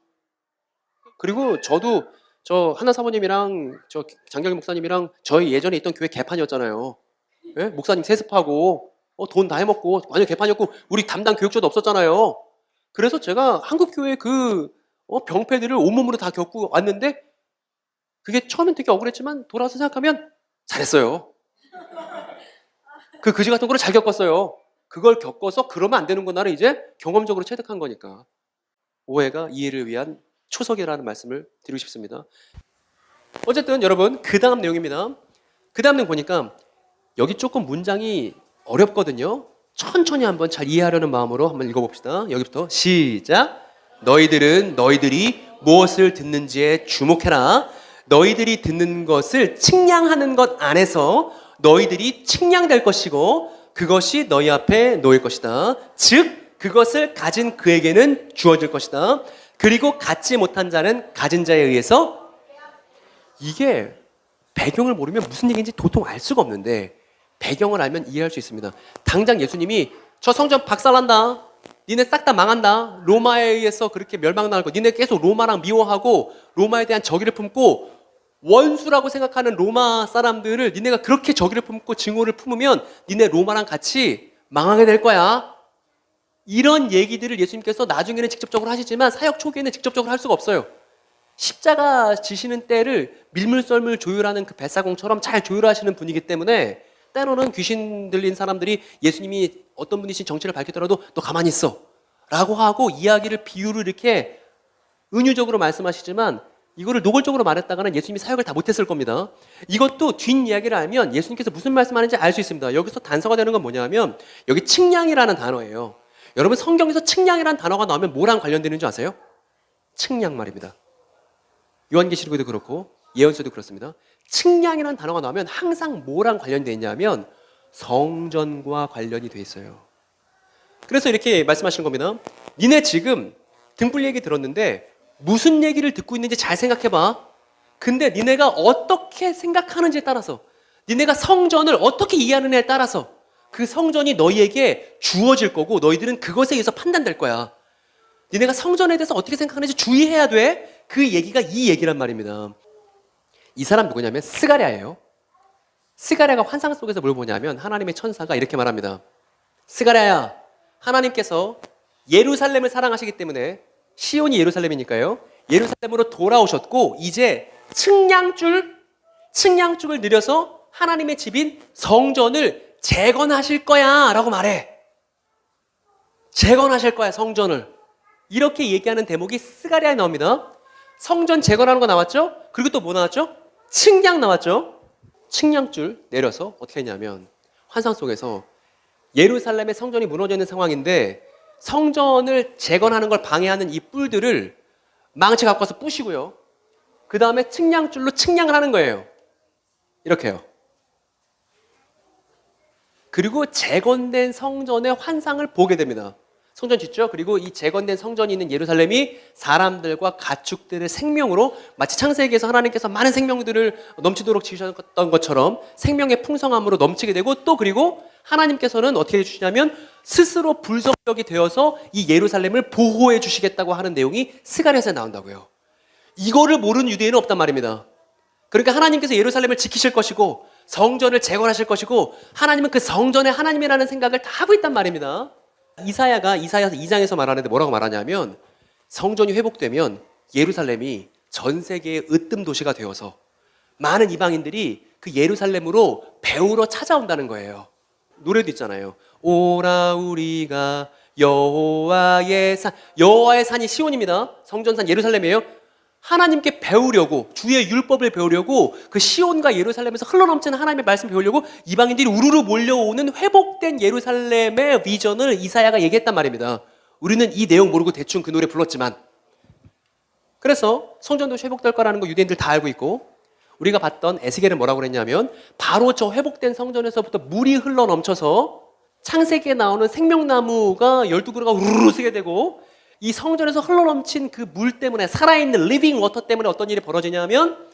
그리고 저도 저 하나 사모님이랑 저 장경희 목사님이랑 저희 예전에 있던 교회 개판이었잖아요. 예? 목사님 세습하고 돈 다 해먹고 완전 개판이었고 우리 담당 교육자도 없었잖아요. 그래서 제가 한국교회 병폐들을 온몸으로 다 겪고 왔는데 그게 처음엔 되게 억울했지만 돌아와서 생각하면 잘했어요. 그 그지 같은 거를 잘 겪었어요. 그걸 겪어서 그러면 안 되는구나를 이제 경험적으로 체득한 거니까. 오해가 이해를 위한 초석이라는 말씀을 드리고 싶습니다. 어쨌든 여러분 그 다음 내용입니다. 그 다음 내용 보니까 여기 조금 문장이 어렵거든요. 천천히 한번 잘 이해하려는 마음으로 한번 읽어봅시다. 여기부터 시작. 너희들이 무엇을 듣는지에 주목해라. 너희들이 듣는 것을 측량하는 것 안에서 너희들이 측량될 것이고 그것이 너희 앞에 놓일 것이다. 즉 그것을 가진 그에게는 주어질 것이다. 그리고 갖지 못한 자는 가진 자에 의해서. 이게 배경을 모르면 무슨 얘기인지 도통 알 수가 없는데 배경을 알면 이해할 수 있습니다. 당장 예수님이 저 성전 박살난다. 니네 싹 다 망한다. 로마에 의해서 그렇게 멸망당할 거. 니네 계속 로마랑 미워하고 로마에 대한 적의를 품고 원수라고 생각하는 로마 사람들을 니네가 그렇게 적의를 품고 증오를 품으면 니네 로마랑 같이 망하게 될 거야. 이런 얘기들을 예수님께서 나중에는 직접적으로 하시지만 사역 초기에는 직접적으로 할 수가 없어요. 십자가 지시는 때를 밀물썰물 조율하는 그 뱃사공처럼 잘 조율하시는 분이기 때문에 때로는 귀신 들린 사람들이 예수님이 어떤 분이신 정체를 밝히더라도 너 가만히 있어 라고 하고 이야기를 비유를 이렇게 은유적으로 말씀하시지만 이거를 노골적으로 말했다가는 예수님이 사역을 다 못했을 겁니다. 이것도 뒷이야기를 알면 예수님께서 무슨 말씀하는지 알 수 있습니다. 여기서 단서가 되는 건 뭐냐면 여기 측량이라는 단어예요. 여러분 성경에서 측량이라는 단어가 나오면 뭐랑 관련되는 줄 아세요? 측량 말입니다. 요한계시록에도 그렇고 예언서도 그렇습니다. 측량이라는 단어가 나오면 항상 뭐랑 관련되어 있냐면 성전과 관련이 돼 있어요. 그래서 이렇게 말씀하시는 겁니다. 니네 지금 등불 얘기 들었는데 무슨 얘기를 듣고 있는지 잘 생각해봐. 근데 니네가 어떻게 생각하는지에 따라서 니네가 성전을 어떻게 이해하느냐에 따라서 그 성전이 너희에게 주어질 거고 너희들은 그것에 의해서 판단될 거야. 니네가 성전에 대해서 어떻게 생각하는지 주의해야 돼. 그 얘기가 이 얘기란 말입니다. 이 사람 누구냐면 스가랴예요. 스가랴가 환상 속에서 뭘 보냐면 하나님의 천사가 이렇게 말합니다. 스가랴야, 하나님께서 예루살렘을 사랑하시기 때문에 시온이 예루살렘이니까요. 예루살렘으로 돌아오셨고 이제 측량줄을 늘려서 하나님의 집인 성전을 재건하실 거야 라고 말해. 재건하실 거야, 성전을. 이렇게 얘기하는 대목이 스가랴에 나옵니다. 성전 재건하는 거 나왔죠? 그리고 또 뭐 나왔죠? 측량 나왔죠? 측량줄 내려서 어떻게 했냐면 환상 속에서 예루살렘의 성전이 무너져 있는 상황인데 성전을 재건하는 걸 방해하는 이 뿔들을 망치 갖고 와서 부시고요. 그 다음에 측량줄로 측량을 하는 거예요. 이렇게요. 그리고 재건된 성전의 환상을 보게 됩니다. 성전 짓죠? 그리고 이 재건된 성전이 있는 예루살렘이 사람들과 가축들의 생명으로 마치 창세기에서 하나님께서 많은 생명들을 넘치도록 지으셨던 것처럼 생명의 풍성함으로 넘치게 되고 또 그리고 하나님께서는 어떻게 해주시냐면 스스로 불성벽이 되어서 이 예루살렘을 보호해 주시겠다고 하는 내용이 스가랴에서 나온다고요. 이거를 모르는 유대인은 없단 말입니다. 그러니까 하나님께서 예루살렘을 지키실 것이고 성전을 재건하실 것이고 하나님은 그 성전의 하나님이라는 생각을 다 하고 있단 말입니다. 이사야가 이사야서 2장에서 말하는데 뭐라고 말하냐면 성전이 회복되면 예루살렘이 전 세계의 으뜸 도시가 되어서 많은 이방인들이 그 예루살렘으로 배우러 찾아온다는 거예요. 노래도 있잖아요. 오라 우리가 여호와의 산, 여호와의 산이 시온입니다. 성전산 예루살렘이에요. 하나님께 배우려고, 주의 율법을 배우려고 그 시온과 예루살렘에서 흘러넘치는 하나님의 말씀 배우려고 이방인들이 우르르 몰려오는 회복된 예루살렘의 비전을 이사야가 얘기했단 말입니다. 우리는 이 내용 모르고 대충 그 노래 불렀지만, 그래서 성전도시 회복될 거라는 거 유대인들 다 알고 있고, 우리가 봤던 에스겔은 뭐라고 그랬냐면 바로 저 회복된 성전에서부터 물이 흘러넘쳐서 창세기에 나오는 생명나무가 12그루가 우르르 쓰게 되고 이 성전에서 흘러넘친 그 물 때문에 살아있는 리빙 워터 때문에 어떤 일이 벌어지냐면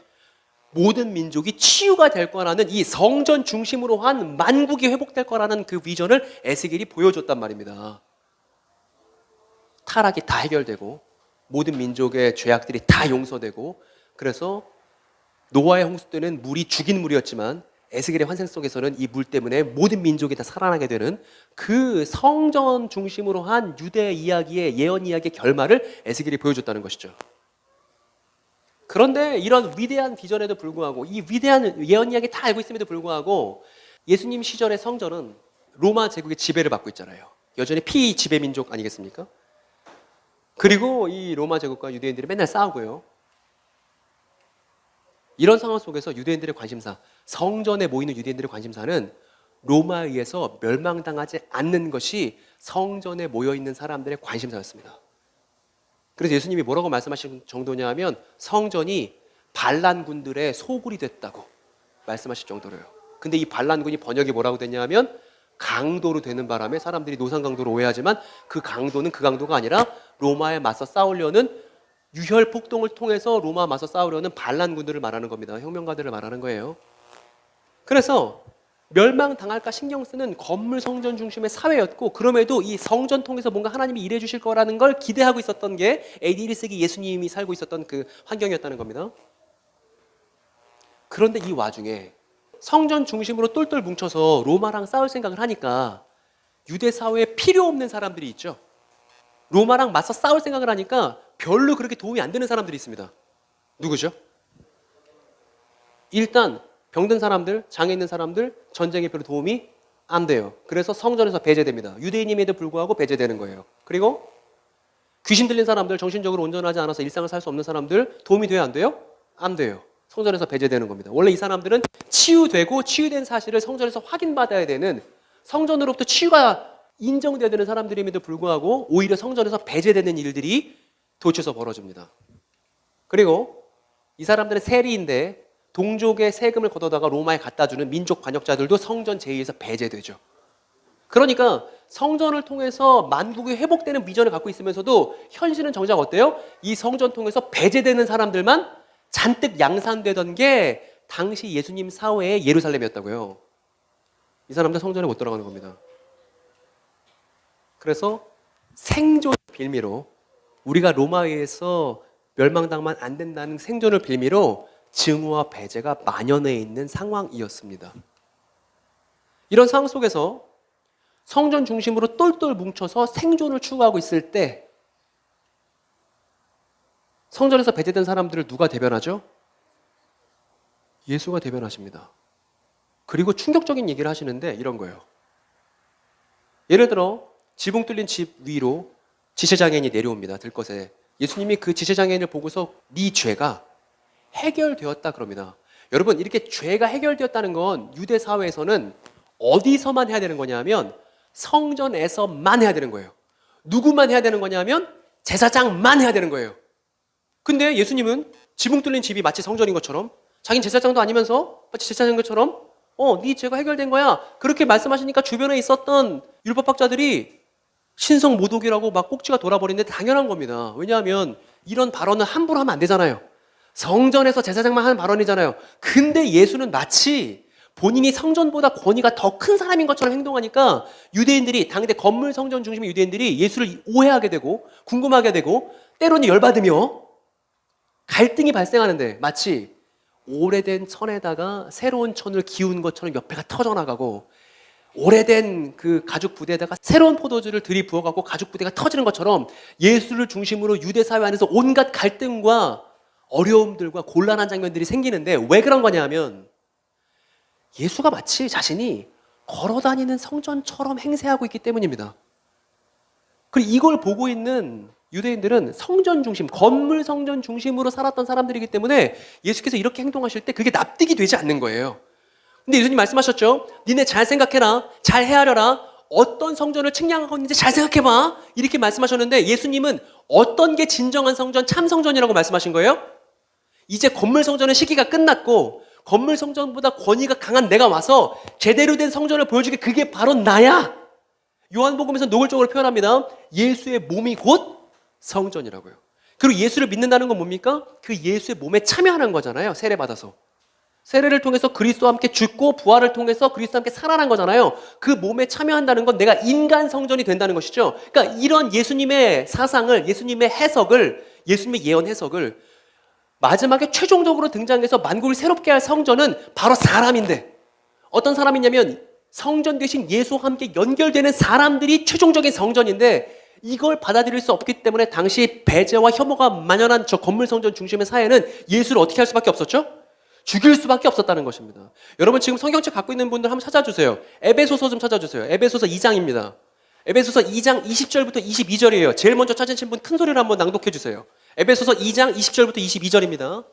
모든 민족이 치유가 될 거라는 이 성전 중심으로 한 만국이 회복될 거라는 그 비전을 에스겔이 보여줬단 말입니다. 타락이 다 해결되고 모든 민족의 죄악들이 다 용서되고 그래서 노아의 홍수 때는 물이 죽인 물이었지만 에스겔의 환상 속에서는 이 물 때문에 모든 민족이 다 살아나게 되는 그 성전 중심으로 한 유대 이야기의 예언 이야기의 결말을 에스겔이 보여줬다는 것이죠. 그런데 이런 위대한 비전에도 불구하고 이 위대한 예언 이야기 다 알고 있음에도 불구하고 예수님 시절의 성전은 로마 제국의 지배를 받고 있잖아요. 여전히 피지배 민족 아니겠습니까? 그리고 이 로마 제국과 유대인들이 맨날 싸우고요. 이런 상황 속에서 유대인들의 관심사, 성전에 모이는 유대인들의 관심사는 로마에 의해서 멸망당하지 않는 것이 성전에 모여있는 사람들의 관심사였습니다. 그래서 예수님이 뭐라고 말씀하신 정도냐 하면 성전이 반란군들의 소굴이 됐다고 말씀하실 정도로요. 근데 이 반란군이 번역이 뭐라고 됐냐 하면 강도로 되는 바람에 사람들이 노상강도로 오해하지만 그 강도는 그 강도가 아니라 로마에 맞서 싸우려는 유혈 폭동을 통해서 로마와 맞서 싸우려는 반란군들을 말하는 겁니다. 혁명가들을 말하는 거예요. 그래서 멸망당할까 신경 쓰는 건물 성전 중심의 사회였고 그럼에도 이 성전 통해서 뭔가 하나님이 일해 주실 거라는 걸 기대하고 있었던 게 AD 1세기 예수님이 살고 있었던 그 환경이었다는 겁니다. 그런데 이 와중에 성전 중심으로 똘똘 뭉쳐서 로마랑 싸울 생각을 하니까 유대 사회에 필요 없는 사람들이 있죠. 로마랑 맞서 싸울 생각을 하니까 별로 그렇게 도움이 안 되는 사람들이 있습니다. 누구죠? 일단 병든 사람들, 장애 있는 사람들, 전쟁에 별로 도움이 안 돼요. 그래서 성전에서 배제됩니다. 유대인임에도 불구하고 배제되는 거예요. 그리고 귀신 들린 사람들, 정신적으로 온전하지 않아서 일상을 살 수 없는 사람들 도움이 돼요? 안 돼요? 안 돼요. 성전에서 배제되는 겁니다. 원래 이 사람들은 치유되고 치유된 사실을 성전에서 확인받아야 되는 성전으로부터 치유가 인정되어야 되는 사람들임에도 불구하고 오히려 성전에서 배제되는 일들이 도처에서 벌어집니다. 그리고 이 사람들은 세리인데 동족의 세금을 걷어다가 로마에 갖다주는 민족 관역자들도 성전 제의에서 배제되죠. 그러니까 성전을 통해서 만국이 회복되는 비전을 갖고 있으면서도 현실은 정작 어때요? 이 성전 통해서 배제되는 사람들만 잔뜩 양산되던 게 당시 예수님 사회의 예루살렘이었다고요. 이 사람들 성전에 못 들어가는 겁니다. 그래서 생존 빌미로 우리가 로마에서 멸망당하면 안 된다는 생존을 빌미로 증오와 배제가 만연해 있는 상황이었습니다. 이런 상황 속에서 성전 중심으로 똘똘 뭉쳐서 생존을 추구하고 있을 때 성전에서 배제된 사람들을 누가 대변하죠? 예수가 대변하십니다. 그리고 충격적인 얘기를 하시는데 이런 거예요. 예를 들어 지붕 뚫린 집 위로 지체장애인이 내려옵니다. 들것에. 예수님이 그 지체장애인을 보고서 네 죄가 해결되었다 그럽니다. 여러분, 이렇게 죄가 해결되었다는 건 유대 사회에서는 어디서만 해야 되는 거냐면 성전에서만 해야 되는 거예요. 누구만 해야 되는 거냐면 제사장만 해야 되는 거예요. 근데 예수님은 지붕 뚫린 집이 마치 성전인 것처럼, 자긴 제사장도 아니면서 마치 제사장인 것처럼 네 죄가 해결된 거야, 그렇게 말씀하시니까 주변에 있었던 율법학자들이 신성모독이라고 막 꼭지가 돌아버리는데 당연한 겁니다. 왜냐하면 이런 발언은 함부로 하면 안 되잖아요. 성전에서 제사장만 하는 발언이잖아요. 근데 예수는 마치 본인이 성전보다 권위가 더 큰 사람인 것처럼 행동하니까 유대인들이, 당대 건물 성전 중심의 유대인들이 예수를 오해하게 되고 궁금하게 되고 때로는 열받으며 갈등이 발생하는데 마치 오래된 천에다가 새로운 천을 기운 것처럼 옆에가 터져나가고 오래된 그 가죽 부대에다가 새로운 포도주를 들이부어갖고 가죽 부대가 터지는 것처럼 예수를 중심으로 유대 사회 안에서 온갖 갈등과 어려움들과 곤란한 장면들이 생기는데 왜 그런 거냐면 예수가 마치 자신이 걸어다니는 성전처럼 행세하고 있기 때문입니다. 그리고 이걸 보고 있는 유대인들은 성전 중심, 건물 성전 중심으로 살았던 사람들이기 때문에 예수께서 이렇게 행동하실 때 그게 납득이 되지 않는 거예요. 근데 예수님 말씀하셨죠. 니네 잘 생각해라, 잘 헤아려라, 어떤 성전을 측량하고 있는지 잘 생각해봐, 이렇게 말씀하셨는데 예수님은 어떤 게 진정한 성전, 참 성전이라고 말씀하신 거예요? 이제 건물 성전의 시기가 끝났고 건물 성전보다 권위가 강한 내가 와서 제대로 된 성전을 보여주게, 그게 바로 나야. 요한복음에서 노골적으로 표현합니다. 예수의 몸이 곧 성전이라고요. 그리고 예수를 믿는다는 건 뭡니까? 그 예수의 몸에 참여하는 거잖아요. 세례 받아서. 세례를 통해서 그리스도와 함께 죽고 부활을 통해서 그리스도와 함께 살아난 거잖아요. 그 몸에 참여한다는 건 내가 인간 성전이 된다는 것이죠. 그러니까 이런 예수님의 사상을, 예수님의 해석을, 예수님의 예언 해석을 마지막에 최종적으로 등장해서 만국을 새롭게 할 성전은 바로 사람인데, 어떤 사람이냐면 성전 대신 예수와 함께 연결되는 사람들이 최종적인 성전인데, 이걸 받아들일 수 없기 때문에 당시 배제와 혐오가 만연한 저 건물 성전 중심의 사회는 예수를 어떻게 할 수밖에 없었죠? 죽일 수밖에 없었다는 것입니다. 여러분 지금 성경책 갖고 있는 분들 한번 찾아주세요. 에베소서 좀 찾아주세요. 에베소서 2장입니다. 에베소서 2장 20절부터 22절이에요. 제일 먼저 찾으신 분 큰 소리로 한번 낭독해 주세요. 에베소서 2장 20절부터 22절입니다. 너희는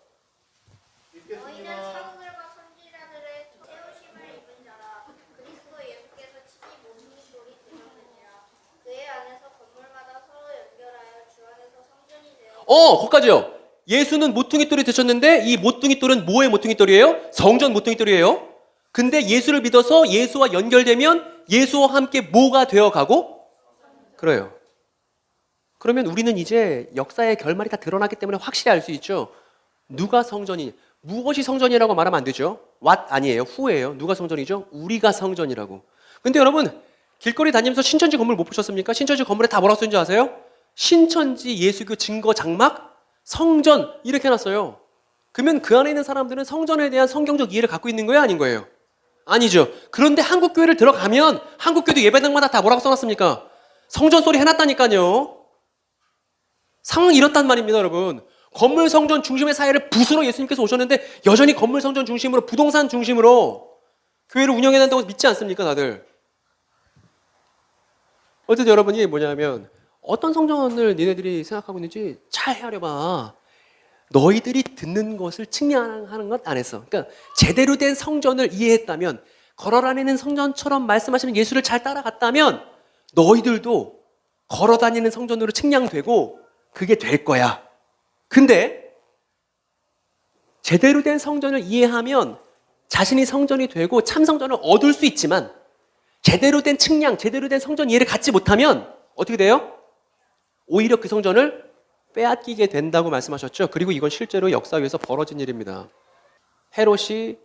사도들과 선지자들의 세우심을 입은 자라. 그리스도 예수께서 친히 모퉁이 돌이 되셨느니라. 그의 안에서 건물마다 서로 연결하여 주 안에서 성전이 되어. 거기까지요. 예수는 모퉁이 돌이 되셨는데 이 모퉁이 돌은 뭐의 모퉁이 돌이에요? 성전 모퉁이 돌이에요. 근데 예수를 믿어서 예수와 연결되면 예수와 함께 뭐가 되어가고? 그래요. 그러면 우리는 이제 역사의 결말이 다 드러났기 때문에 확실히 알 수 있죠. 누가 성전이, 무엇이 성전이라고 말하면 안 되죠. what 아니에요. who예요. 누가 성전이죠? 우리가 성전이라고. 근데 여러분 길거리 다니면서 신천지 건물 못 보셨습니까? 신천지 건물에 다 뭐라고 쓰는지 아세요? 신천지 예수교 증거 장막 성전 이렇게 해놨어요. 그러면 그 안에 있는 사람들은 성전에 대한 성경적 이해를 갖고 있는 거예요? 아닌 거예요? 아니죠. 그런데 한국교회를 들어가면 한국교회도 예배당마다 다 뭐라고 써놨습니까? 성전 소리 해놨다니까요. 상황이 이렇단 말입니다, 여러분. 건물 성전 중심의 사회를 부수러 예수님께서 오셨는데 여전히 건물 성전 중심으로, 부동산 중심으로 교회를 운영해야 된다고 믿지 않습니까, 다들? 어쨌든 여러분이 뭐냐면 어떤 성전을 니네들이 생각하고 있는지 잘 헤아려봐. 너희들이 듣는 것을 측량하는 것 안 했어. 그러니까 제대로 된 성전을 이해했다면, 걸어다니는 성전처럼 말씀하시는 예수를 잘 따라갔다면 너희들도 걸어다니는 성전으로 측량되고 그게 될 거야. 근데 제대로 된 성전을 이해하면 자신이 성전이 되고 참 성전을 얻을 수 있지만 제대로 된 측량, 제대로 된 성전 이해를 갖지 못하면 어떻게 돼요? 오히려 그 성전을 빼앗기게 된다고 말씀하셨죠. 그리고 이건 실제로 역사에서 벌어진 일입니다. 헤롯이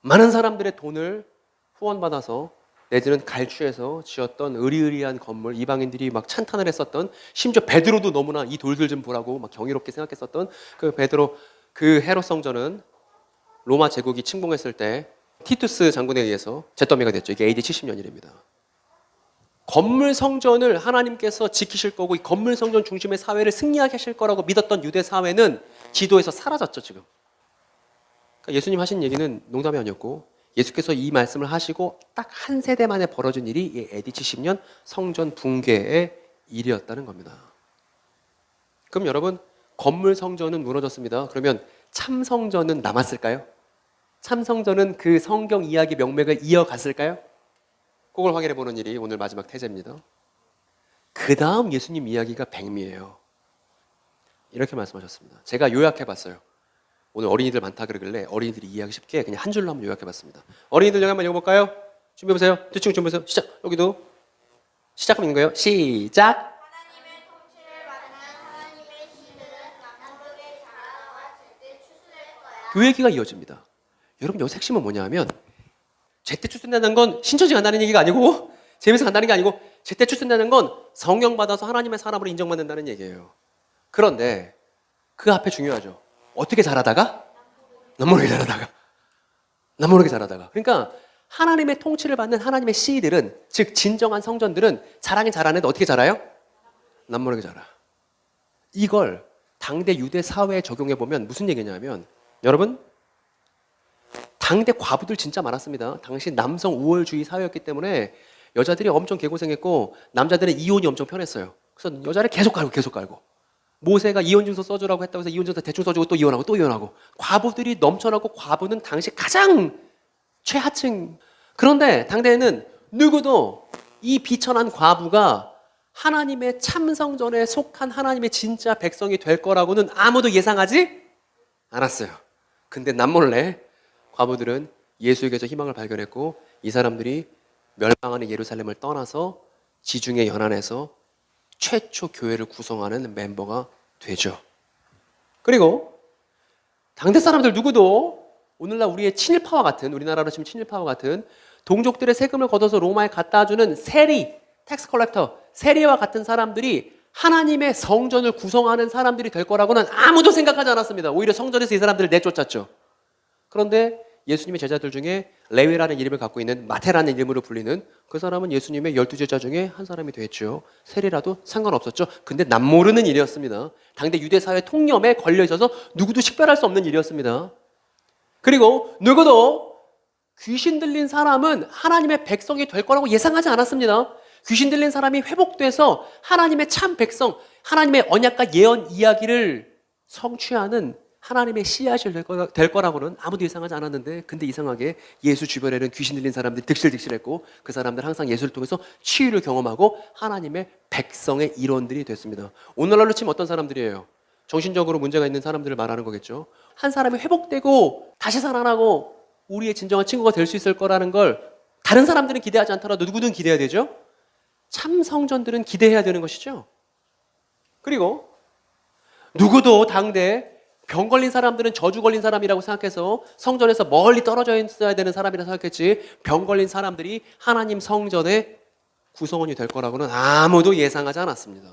많은 사람들의 돈을 후원받아서 내지는 갈취해서 지었던 의리의리한 건물, 이방인들이 막 찬탄을 했었던, 심지어 베드로도 너무나 이 돌들 좀 보라고 막 경이롭게 생각했었던 그 베드로, 그 헤롯 성전은 로마 제국이 침공했을 때 티투스 장군에 의해서 잿더미가 됐죠. 이게 AD 70년일입니다. 건물 성전을 하나님께서 지키실 거고 이 건물 성전 중심의 사회를 승리하게 하실 거라고 믿었던 유대 사회는 지도에서 사라졌죠, 지금. 그러니까 예수님 하신 얘기는 농담이 아니었고 예수께서 이 말씀을 하시고 딱 한 세대 만에 벌어진 일이 이 AD 70년 성전 붕괴의 일이었다는 겁니다. 그럼 여러분, 건물 성전은 무너졌습니다. 그러면 참 성전은 남았을까요? 참 성전은 그 성경 이야기 명맥을 이어갔을까요? 그걸 확인해 보는 일이 오늘 마지막 태제입니다. 그 다음 예수님 이야기가 백미예요. 이렇게 말씀하셨습니다. 제가 요약해 봤어요. 오늘 어린이들 많다 그러길래 어린이들이 이해하기 쉽게 그냥 한 줄로 한번 요약해 봤습니다. 어린이들 여기 한번 읽어볼까요? 준비해 보세요. 대충 준비해 보세요. 시작. 여기도 시작하면 있는 거예요. 시작. 하나님의 통치를 받는 하나님의 씨들은 남모르게 자라나와 제때 추수될 거야. 그 얘기가 이어집니다. 여러분 여기서 핵심은 뭐냐면 제때 추수된다는 건 신천지 간다는 얘기가 아니고 재미서 간다는 게 아니고 제때 추수된다는 건 성령 받아서 하나님의 사람으로 인정받는다는 얘기예요. 그런데 그 앞에 중요하죠. 어떻게 자라다가? 남모르게 자라다가. 남모르게 자라다가. 그러니까 하나님의 통치를 받는 하나님의 씨들은, 즉 진정한 성전들은 자라긴 자라는데 어떻게 자라요? 남모르게 자라. 이걸 당대 유대 사회에 적용해 보면 무슨 얘기냐면, 여러분 당대 과부들 진짜 많았습니다. 당시 남성 우월주의 사회였기 때문에 여자들이 엄청 개고생했고 남자들은 이혼이 엄청 편했어요. 그래서 여자를 계속 깔고 모세가 이혼증서 써주라고 했다고 해서 이혼증서 대충 써주고 또 이혼하고 과부들이 넘쳐나고 과부는 당시 가장 최하층. 그런데 당대에는 누구도 이 비천한 과부가 하나님의 참성전에 속한 하나님의 진짜 백성이 될 거라고는 아무도 예상하지 않았어요. 근데 남몰래 과부들은 예수에게서 희망을 발견했고 이 사람들이 멸망하는 예루살렘을 떠나서 지중해 연안에서 최초 교회를 구성하는 멤버가 되죠. 그리고 당대 사람들 누구도 오늘날 우리의 친일파와 같은, 우리나라로 치면 친일파와 같은 동족들의 세금을 걷어서 로마에 갖다 주는 세리, 텍스 컬렉터, 세리와 같은 사람들이 하나님의 성전을 구성하는 사람들이 될 거라고는 아무도 생각하지 않았습니다. 오히려 성전에서 이 사람들을 내쫓았죠. 그런데 예수님의 제자들 중에 레위라는 이름을 갖고 있는 마태라는 이름으로 불리는 그 사람은 예수님의 12제자 중에 한 사람이 됐죠. 세리라도 상관없었죠. 근데 남모르는 일이었습니다. 당대 유대사회 통념에 걸려 있어서 누구도 식별할 수 없는 일이었습니다. 그리고 누구도 귀신 들린 사람은 하나님의 백성이 될 거라고 예상하지 않았습니다. 귀신 들린 사람이 회복돼서 하나님의 참 백성, 하나님의 언약과 예언 이야기를 성취하는 하나님의 씨앗이 될 거라고는 아무도 예상하지 않았는데, 근데 이상하게 예수 주변에는 귀신 들린 사람들이 득실득실했고 그 사람들 항상 예수를 통해서 치유를 경험하고 하나님의 백성의 일원들이 됐습니다. 오늘날로 치면 어떤 사람들이에요? 정신적으로 문제가 있는 사람들을 말하는 거겠죠. 한 사람이 회복되고 다시 살아나고 우리의 진정한 친구가 될 수 있을 거라는 걸 다른 사람들은 기대하지 않더라도 누구든 기대해야 되죠. 참 성전들은 기대해야 되는 것이죠. 그리고 누구도 당대 병 걸린 사람들은 저주 걸린 사람이라고 생각해서 성전에서 멀리 떨어져 있어야 되는 사람이라 생각했지, 병 걸린 사람들이 하나님 성전의 구성원이 될 거라고는 아무도 예상하지 않았습니다.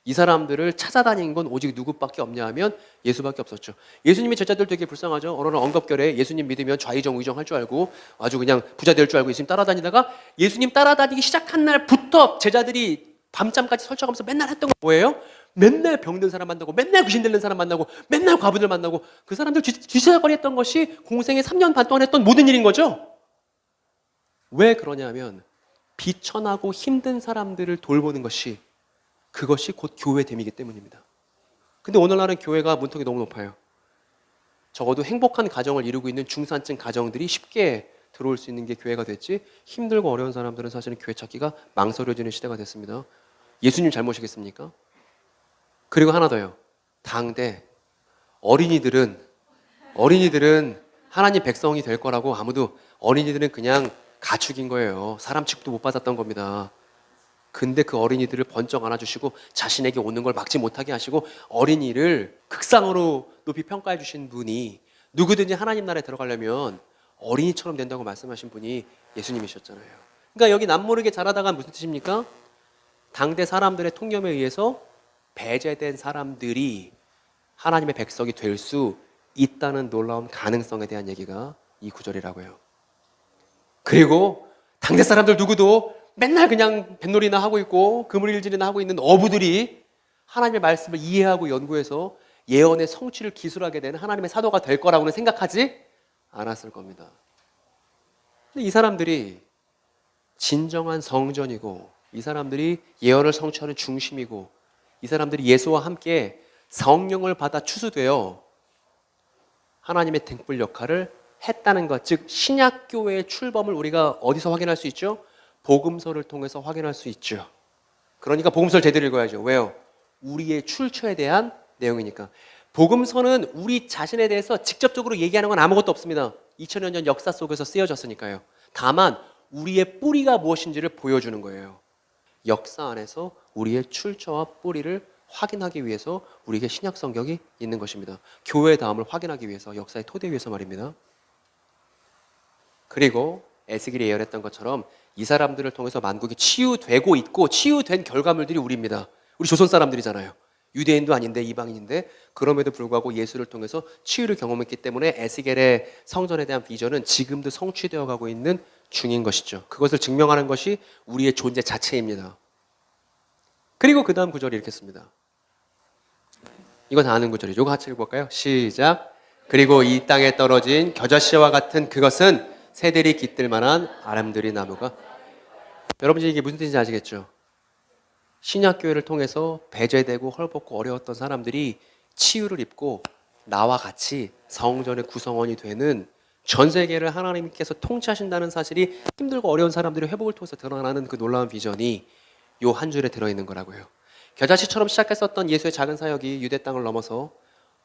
이 사람들을 찾아다닌 건 오직 누구밖에 없냐 하면 예수밖에 없었죠. 예수님의 제자들 되게 불쌍하죠. 어느 날 언급결에 예수님 믿으면 좌의정 우의정 할 줄 알고 아주 그냥 부자 될 줄 알고 예수님 따라다니다가 예수님 따라다니기 시작한 날부터 제자들이 밤잠까지 설쳐가면서 맨날 했던 건 뭐예요? 맨날 병든 사람 만나고 맨날 귀신 들린 사람 만나고 맨날 과부들 만나고 그 사람들 뒤치다거리 했던 것이 공생의 3년 반 동안 했던 모든 일인 거죠. 왜 그러냐면 비천하고 힘든 사람들을 돌보는 것이, 그것이 곧 교회됨이기 때문입니다. 근데 오늘날은 교회가 문턱이 너무 높아요. 적어도 행복한 가정을 이루고 있는 중산층 가정들이 쉽게 들어올 수 있는 게 교회가 됐지, 힘들고 어려운 사람들은 사실은 교회 찾기가 망설여지는 시대가 됐습니다. 예수님 잘못이겠습니까? 그리고 하나 더요. 당대 어린이들은 하나님 백성이 될 거라고 아무도, 어린이들은 그냥 가축인 거예요. 사람 취급도 못 받았던 겁니다. 근데 그 어린이들을 번쩍 안아주시고 자신에게 오는 걸 막지 못하게 하시고 어린이를 극상으로 높이 평가해 주신 분이, 누구든지 하나님 나라에 들어가려면 어린이처럼 된다고 말씀하신 분이 예수님이셨잖아요. 그러니까 여기 남모르게 자라다가 무슨 뜻입니까? 당대 사람들의 통념에 의해서 배제된 사람들이 하나님의 백성이 될 수 있다는 놀라운 가능성에 대한 얘기가 이 구절이라고요. 그리고 당대 사람들 누구도 맨날 그냥 뱃놀이나 하고 있고 그물일질이나 하고 있는 어부들이 하나님의 말씀을 이해하고 연구해서 예언의 성취를 기술하게 되는 하나님의 사도가 될 거라고는 생각하지 않았을 겁니다. 근데 이 사람들이 진정한 성전이고, 이 사람들이 예언을 성취하는 중심이고, 이 사람들이 예수와 함께 성령을 받아 추수되어 하나님의 등불 역할을 했다는 것, 즉 신약교회의 출범을 우리가 어디서 확인할 수 있죠? 복음서를 통해서 확인할 수 있죠. 그러니까 복음서를 제대로 읽어야죠. 왜요? 우리의 출처에 대한 내용이니까. 복음서는 우리 자신에 대해서 직접적으로 얘기하는 건 아무것도 없습니다. 2000여 년 역사 속에서 쓰여졌으니까요. 다만 우리의 뿌리가 무엇인지를 보여주는 거예요. 역사 안에서 우리의 출처와 뿌리를 확인하기 위해서 우리에게 신약 성경이 있는 것입니다. 교회의 다음을 확인하기 위해서, 역사의 토대 위에서 말입니다. 그리고 에스겔이 예언했던 것처럼 이 사람들을 통해서 만국이 치유되고 있고, 치유된 결과물들이 우리입니다. 우리 조선 사람들이잖아요. 유대인도 아닌데, 이방인인데, 그럼에도 불구하고 예수를 통해서 치유를 경험했기 때문에 에스겔의 성전에 대한 비전은 지금도 성취되어 가고 있는 중인 것이죠. 그것을 증명하는 것이 우리의 존재 자체입니다. 그리고 그 다음 구절이 이렇게 씁니다. 이거 다 아는 구절이죠. 이거 같이 읽어볼까요? 시작. 그리고 이 땅에 떨어진 겨자씨와 같은 그것은 새들이 깃들 만한 아람들이 나무가. 여러분 이게 무슨 뜻인지 아시겠죠? 신약교회를 통해서 배제되고 헐벗고 어려웠던 사람들이 치유를 입고 나와 같이 성전의 구성원이 되는, 전 세계를 하나님께서 통치하신다는 사실이 힘들고 어려운 사람들의 회복을 통해서 드러나는 그 놀라운 비전이 요 한 줄에 들어있는 거라고요. 겨자씨처럼 시작했었던 예수의 작은 사역이 유대 땅을 넘어서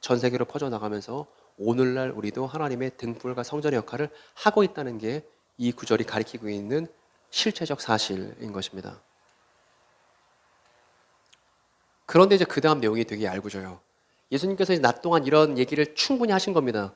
전 세계로 퍼져나가면서 오늘날 우리도 하나님의 등불과 성전의 역할을 하고 있다는 게 이 구절이 가리키고 있는 실체적 사실인 것입니다. 그런데 이제 그 다음 내용이 되게 얄궂어요. 예수님께서 이제 낮 동안 이런 얘기를 충분히 하신 겁니다.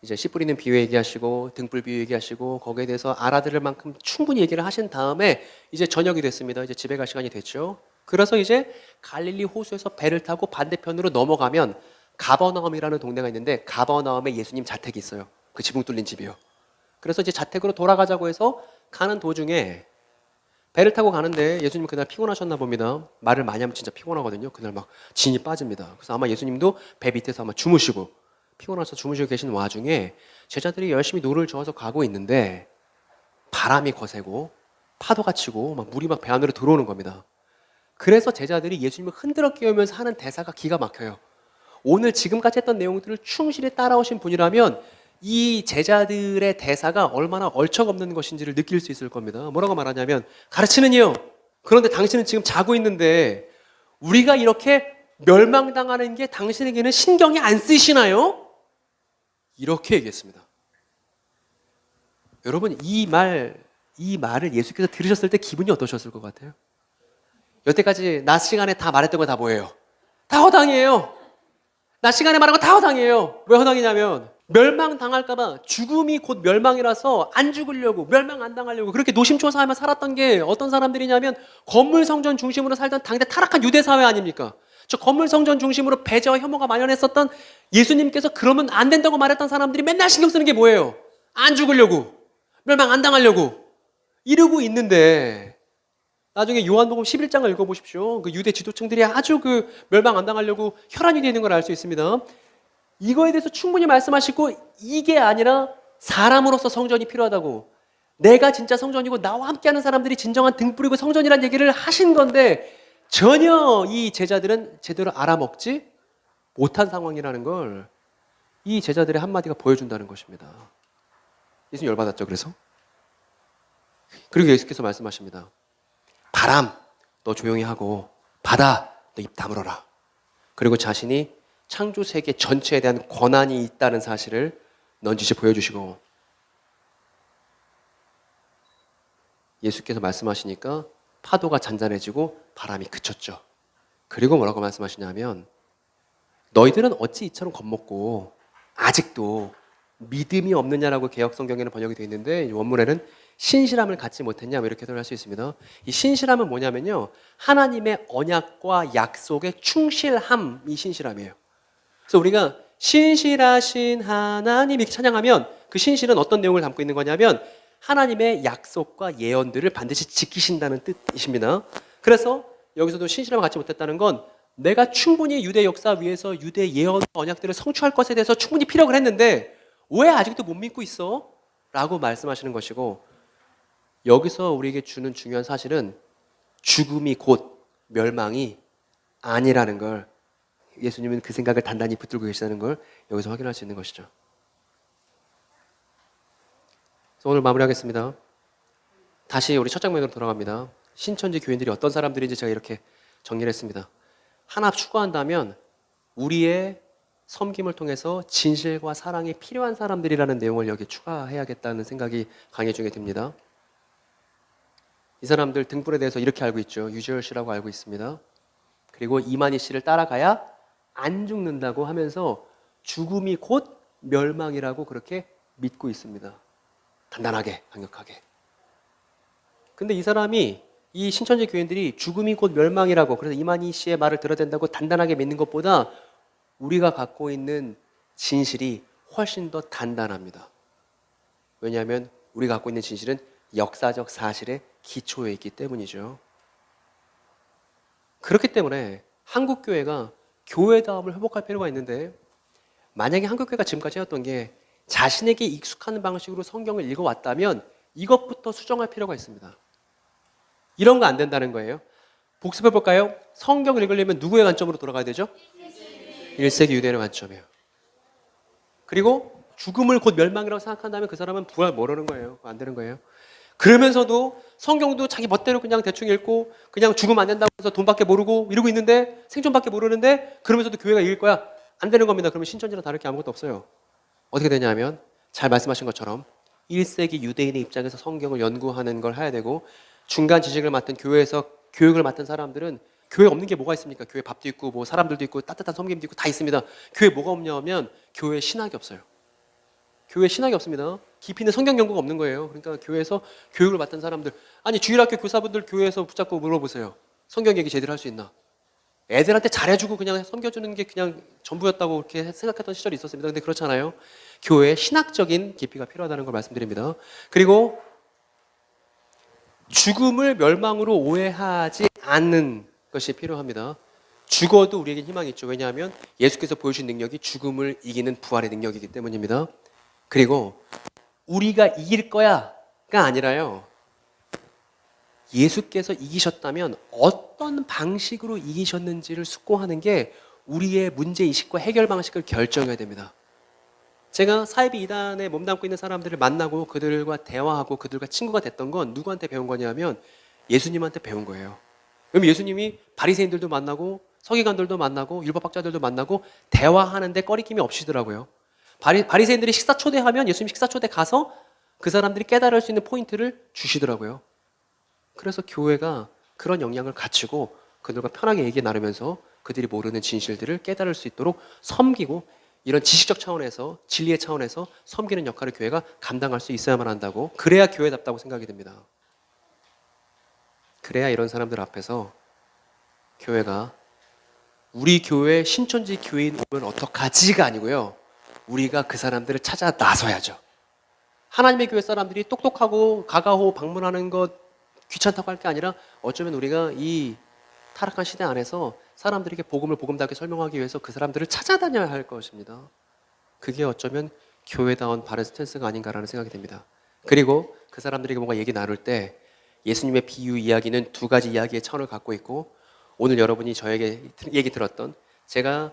이제 씨 뿌리는 비유 얘기하시고 등불 비유 얘기하시고 거기에 대해서 알아들을 만큼 충분히 얘기를 하신 다음에 이제 저녁이 됐습니다. 이제 집에 갈 시간이 됐죠. 그래서 이제 갈릴리 호수에서 배를 타고 반대편으로 넘어가면 가버나움이라는 동네가 있는데, 가버나움에 예수님 자택이 있어요. 그 지붕 뚫린 집이요. 그래서 이제 자택으로 돌아가자고 해서 가는 도중에 배를 타고 가는데 예수님 그날 피곤하셨나 봅니다. 말을 많이 하면 진짜 피곤하거든요. 그날 막 진이 빠집니다. 그래서 아마 예수님도 배 밑에서 아마 주무시고, 피곤해서 주무시고 계신 와중에 제자들이 열심히 노를 저어서 가고 있는데 바람이 거세고 파도가 치고 막 물이 막 배 안으로 들어오는 겁니다. 그래서 제자들이 예수님을 흔들어 깨우면서 하는 대사가 기가 막혀요. 오늘 지금까지 했던 내용들을 충실히 따라오신 분이라면 이 제자들의 대사가 얼마나 얼척없는 것인지를 느낄 수 있을 겁니다. 뭐라고 말하냐면, 가르치는요, 그런데 당신은 지금 자고 있는데 우리가 이렇게 멸망당하는 게 당신에게는 신경이 안 쓰이시나요? 이렇게 얘기했습니다. 여러분 이 말을 예수께서 들으셨을 때 기분이 어떠셨을 것 같아요? 여태까지 낮 시간에 다 말했던 거 다 뭐예요? 다 허당이에요. 낮 시간에 말한 거 다 허당이에요. 왜 허당이냐면 멸망당할까봐, 죽음이 곧 멸망이라서 안 죽으려고, 멸망 안 당하려고 그렇게 노심초사하며 살았던 게 어떤 사람들이냐면 건물 성전 중심으로 살던 당대 타락한 유대 사회 아닙니까? 저 건물 성전 중심으로 배제와 혐오가 만연했었던 예수님께서 그러면 안 된다고 말했던 사람들이 맨날 신경 쓰는 게 뭐예요? 안 죽으려고, 멸망 안 당하려고 이러고 있는데, 나중에 요한복음 11장을 읽어보십시오. 그 유대 지도층들이 아주 그 멸망 안 당하려고 혈안이 되는 걸 알 수 있습니다. 이거에 대해서 충분히 말씀하시고, 이게 아니라 사람으로서 성전이 필요하다고, 내가 진짜 성전이고 나와 함께하는 사람들이 진정한 등불이고 성전이라는 얘기를 하신 건데 전혀 이 제자들은 제대로 알아먹지 못한 상황이라는 걸 이 제자들의 한마디가 보여준다는 것입니다. 예수님 열받았죠. 그래서 그리고 예수께서 말씀하십니다. 바람, 너 조용히 하고, 바다, 너 입 다물어라. 그리고 자신이 창조 세계 전체에 대한 권한이 있다는 사실을 넌지시 보여주시고, 예수께서 말씀하시니까 파도가 잔잔해지고 바람이 그쳤죠. 그리고 뭐라고 말씀하시냐면, 너희들은 어찌 이처럼 겁먹고 아직도 믿음이 없느냐라고 개역 성경에는 번역이 되어 있는데, 원문에는 신실함을 갖지 못했냐, 이렇게 해석할 수 있습니다. 이 신실함은 뭐냐면요, 하나님의 언약과 약속에 충실함이 신실함이에요. 그래서 우리가 신실하신 하나님 이렇게 찬양하면 그 신실은 어떤 내용을 담고 있는 거냐면 하나님의 약속과 예언들을 반드시 지키신다는 뜻이십니다. 그래서 여기서도 신실함을 갖지 못했다는 건 내가 충분히 유대 역사 위에서 유대 예언 언약들을 성취할 것에 대해서 충분히 피력을 했는데 왜 아직도 못 믿고 있어? 라고 말씀하시는 것이고, 여기서 우리에게 주는 중요한 사실은 죽음이 곧 멸망이 아니라는 걸, 예수님은 그 생각을 단단히 붙들고 계시다는 걸 여기서 확인할 수 있는 것이죠. 그래서 오늘 마무리하겠습니다. 다시 우리 첫 장면으로 돌아갑니다. 신천지 교인들이 어떤 사람들인지 제가 이렇게 정리를 했습니다. 하나 추구한다면 우리의 섬김을 통해서 진실과 사랑이 필요한 사람들이라는 내용을 여기 추가해야겠다는 생각이 강해지게 됩니다. 이 사람들 등불에 대해서 이렇게 알고 있죠. 유재열 씨라고 알고 있습니다. 그리고 이만희 씨를 따라가야 안 죽는다고 하면서 죽음이 곧 멸망이라고 그렇게 믿고 있습니다. 단단하게, 강력하게. 근데 이 사람이, 이 신천지 교인들이 죽음이 곧 멸망이라고, 그래서 이만희 씨의 말을 들어야 된다고 단단하게 믿는 것보다 우리가 갖고 있는 진실이 훨씬 더 단단합니다. 왜냐하면 우리가 갖고 있는 진실은 역사적 사실에 기초해 있기 때문이죠. 그렇기 때문에 한국교회가 교회다움을 회복할 필요가 있는데, 만약에 한국교회가 지금까지 해왔던 게 자신에게 익숙한 방식으로 성경을 읽어왔다면 이것부터 수정할 필요가 있습니다. 이런 거 안 된다는 거예요. 복습해 볼까요? 성경을 읽으려면 누구의 관점으로 돌아가야 되죠? 1세기 유대인의 관점이에요. 그리고 죽음을 곧 멸망이라고 생각한다면 그 사람은 부활 모르는 거예요. 안 되는 거예요. 그러면서도 성경도 자기 멋대로 그냥 대충 읽고 그냥 죽으면 안 된다고 해서 돈밖에 모르고 이러고 있는데, 생존밖에 모르는데, 그러면서도 교회가 이길 거야? 안 되는 겁니다. 그러면 신천지랑 다를 게 아무것도 없어요. 어떻게 되냐면 잘 말씀하신 것처럼 1세기 유대인의 입장에서 성경을 연구하는 걸 해야 되고, 중간 지식을 맡은 교회에서 교육을 맡은 사람들은 교회 없는 게 뭐가 있습니까? 교회 밥도 있고 뭐 사람들도 있고 따뜻한 섬김도 있고 다 있습니다. 교회 뭐가 없냐면 교회 신학이 없어요. 교회 신학이 없습니다. 깊이 있는 성경 연구가 없는 거예요. 그러니까 교회에서 교육을 맡은 사람들, 아니 주일학교 교사분들 교회에서 붙잡고 물어보세요. 성경 얘기 제대로 할 수 있나? 애들한테 잘해주고 그냥 섬겨주는 게 그냥 전부였다고 그렇게 생각했던 시절이 있었습니다. 근데 그렇잖아요. 교회에 신학적인 깊이가 필요하다는 걸 말씀드립니다. 그리고 죽음을 멸망으로 오해하지 않는 것이 필요합니다. 죽어도 우리에게 희망이 있죠. 왜냐하면 예수께서 보여주신 능력이 죽음을 이기는 부활의 능력이기 때문입니다. 그리고 우리가 이길 거야가 아니라요, 예수께서 이기셨다면 어떤 방식으로 이기셨는지를 숙고하는 게 우리의 문제의식과 해결 방식을 결정해야 됩니다. 제가 사이비 이단에 몸담고 있는 사람들을 만나고 그들과 대화하고 그들과 친구가 됐던 건 누구한테 배운 거냐면 예수님한테 배운 거예요. 왜냐면 예수님이 바리새인들도 만나고 서기관들도 만나고 율법학자들도 만나고 대화하는데 꺼리낌이 없이더라고요. 바리새인들이 식사 초대하면 예수님 식사 초대 가서 그 사람들이 깨달을 수 있는 포인트를 주시더라고요. 그래서 교회가 그런 역량을 갖추고 그들과 편하게 얘기 나누면서 그들이 모르는 진실들을 깨달을 수 있도록 섬기고, 이런 지식적 차원에서, 진리의 차원에서 섬기는 역할을 교회가 감당할 수 있어야만 한다고, 그래야 교회답다고 생각이 듭니다. 그래야 이런 사람들 앞에서 교회가 우리 교회 신천지 교인 오면 어떡하지가 아니고요, 우리가 그 사람들을 찾아 나서야죠. 하나님의 교회 사람들이 똑똑하고 가가호 방문하는 것 귀찮다고 할 게 아니라 어쩌면 우리가 이 타락한 시대 안에서 사람들에게 복음을 복음답게 설명하기 위해서 그 사람들을 찾아다녀야 할 것입니다. 그게 어쩌면 교회다운 바른 스탠스가 아닌가라는 생각이 듭니다. 그리고 그 사람들에게 뭔가 얘기 나눌 때 예수님의 비유 이야기는 두 가지 이야기의 차원을 갖고 있고, 오늘 여러분이 저에게 얘기 들었던, 제가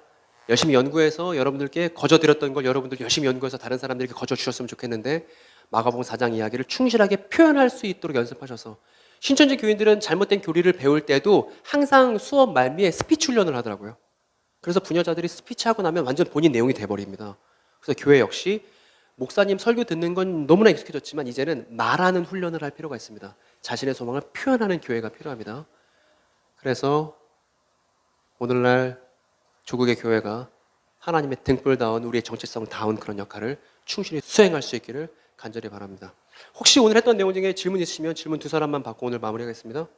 열심히 연구해서 여러분들께 거저드렸던 걸 여러분들 열심히 연구해서 다른 사람들에게 거저 주셨으면 좋겠는데, 마가복음 4장 이야기를 충실하게 표현할 수 있도록 연습하셔서, 신천지 교인들은 잘못된 교리를 배울 때도 항상 수업 말미에 스피치 훈련을 하더라고요. 그래서 부녀자들이 스피치하고 나면 완전 본인 내용이 돼버립니다. 그래서 교회 역시 목사님 설교 듣는 건 너무나 익숙해졌지만 이제는 말하는 훈련을 할 필요가 있습니다. 자신의 소망을 표현하는 교회가 필요합니다. 그래서 오늘날 조국의 교회가 하나님의 등불다운 우리의 정체성을 다운 그런 역할을 충실히 수행할 수 있기를 간절히 바랍니다. 혹시 오늘 했던 내용 중에 질문 있으시면 질문 두 사람만 받고 오늘 마무리하겠습니다.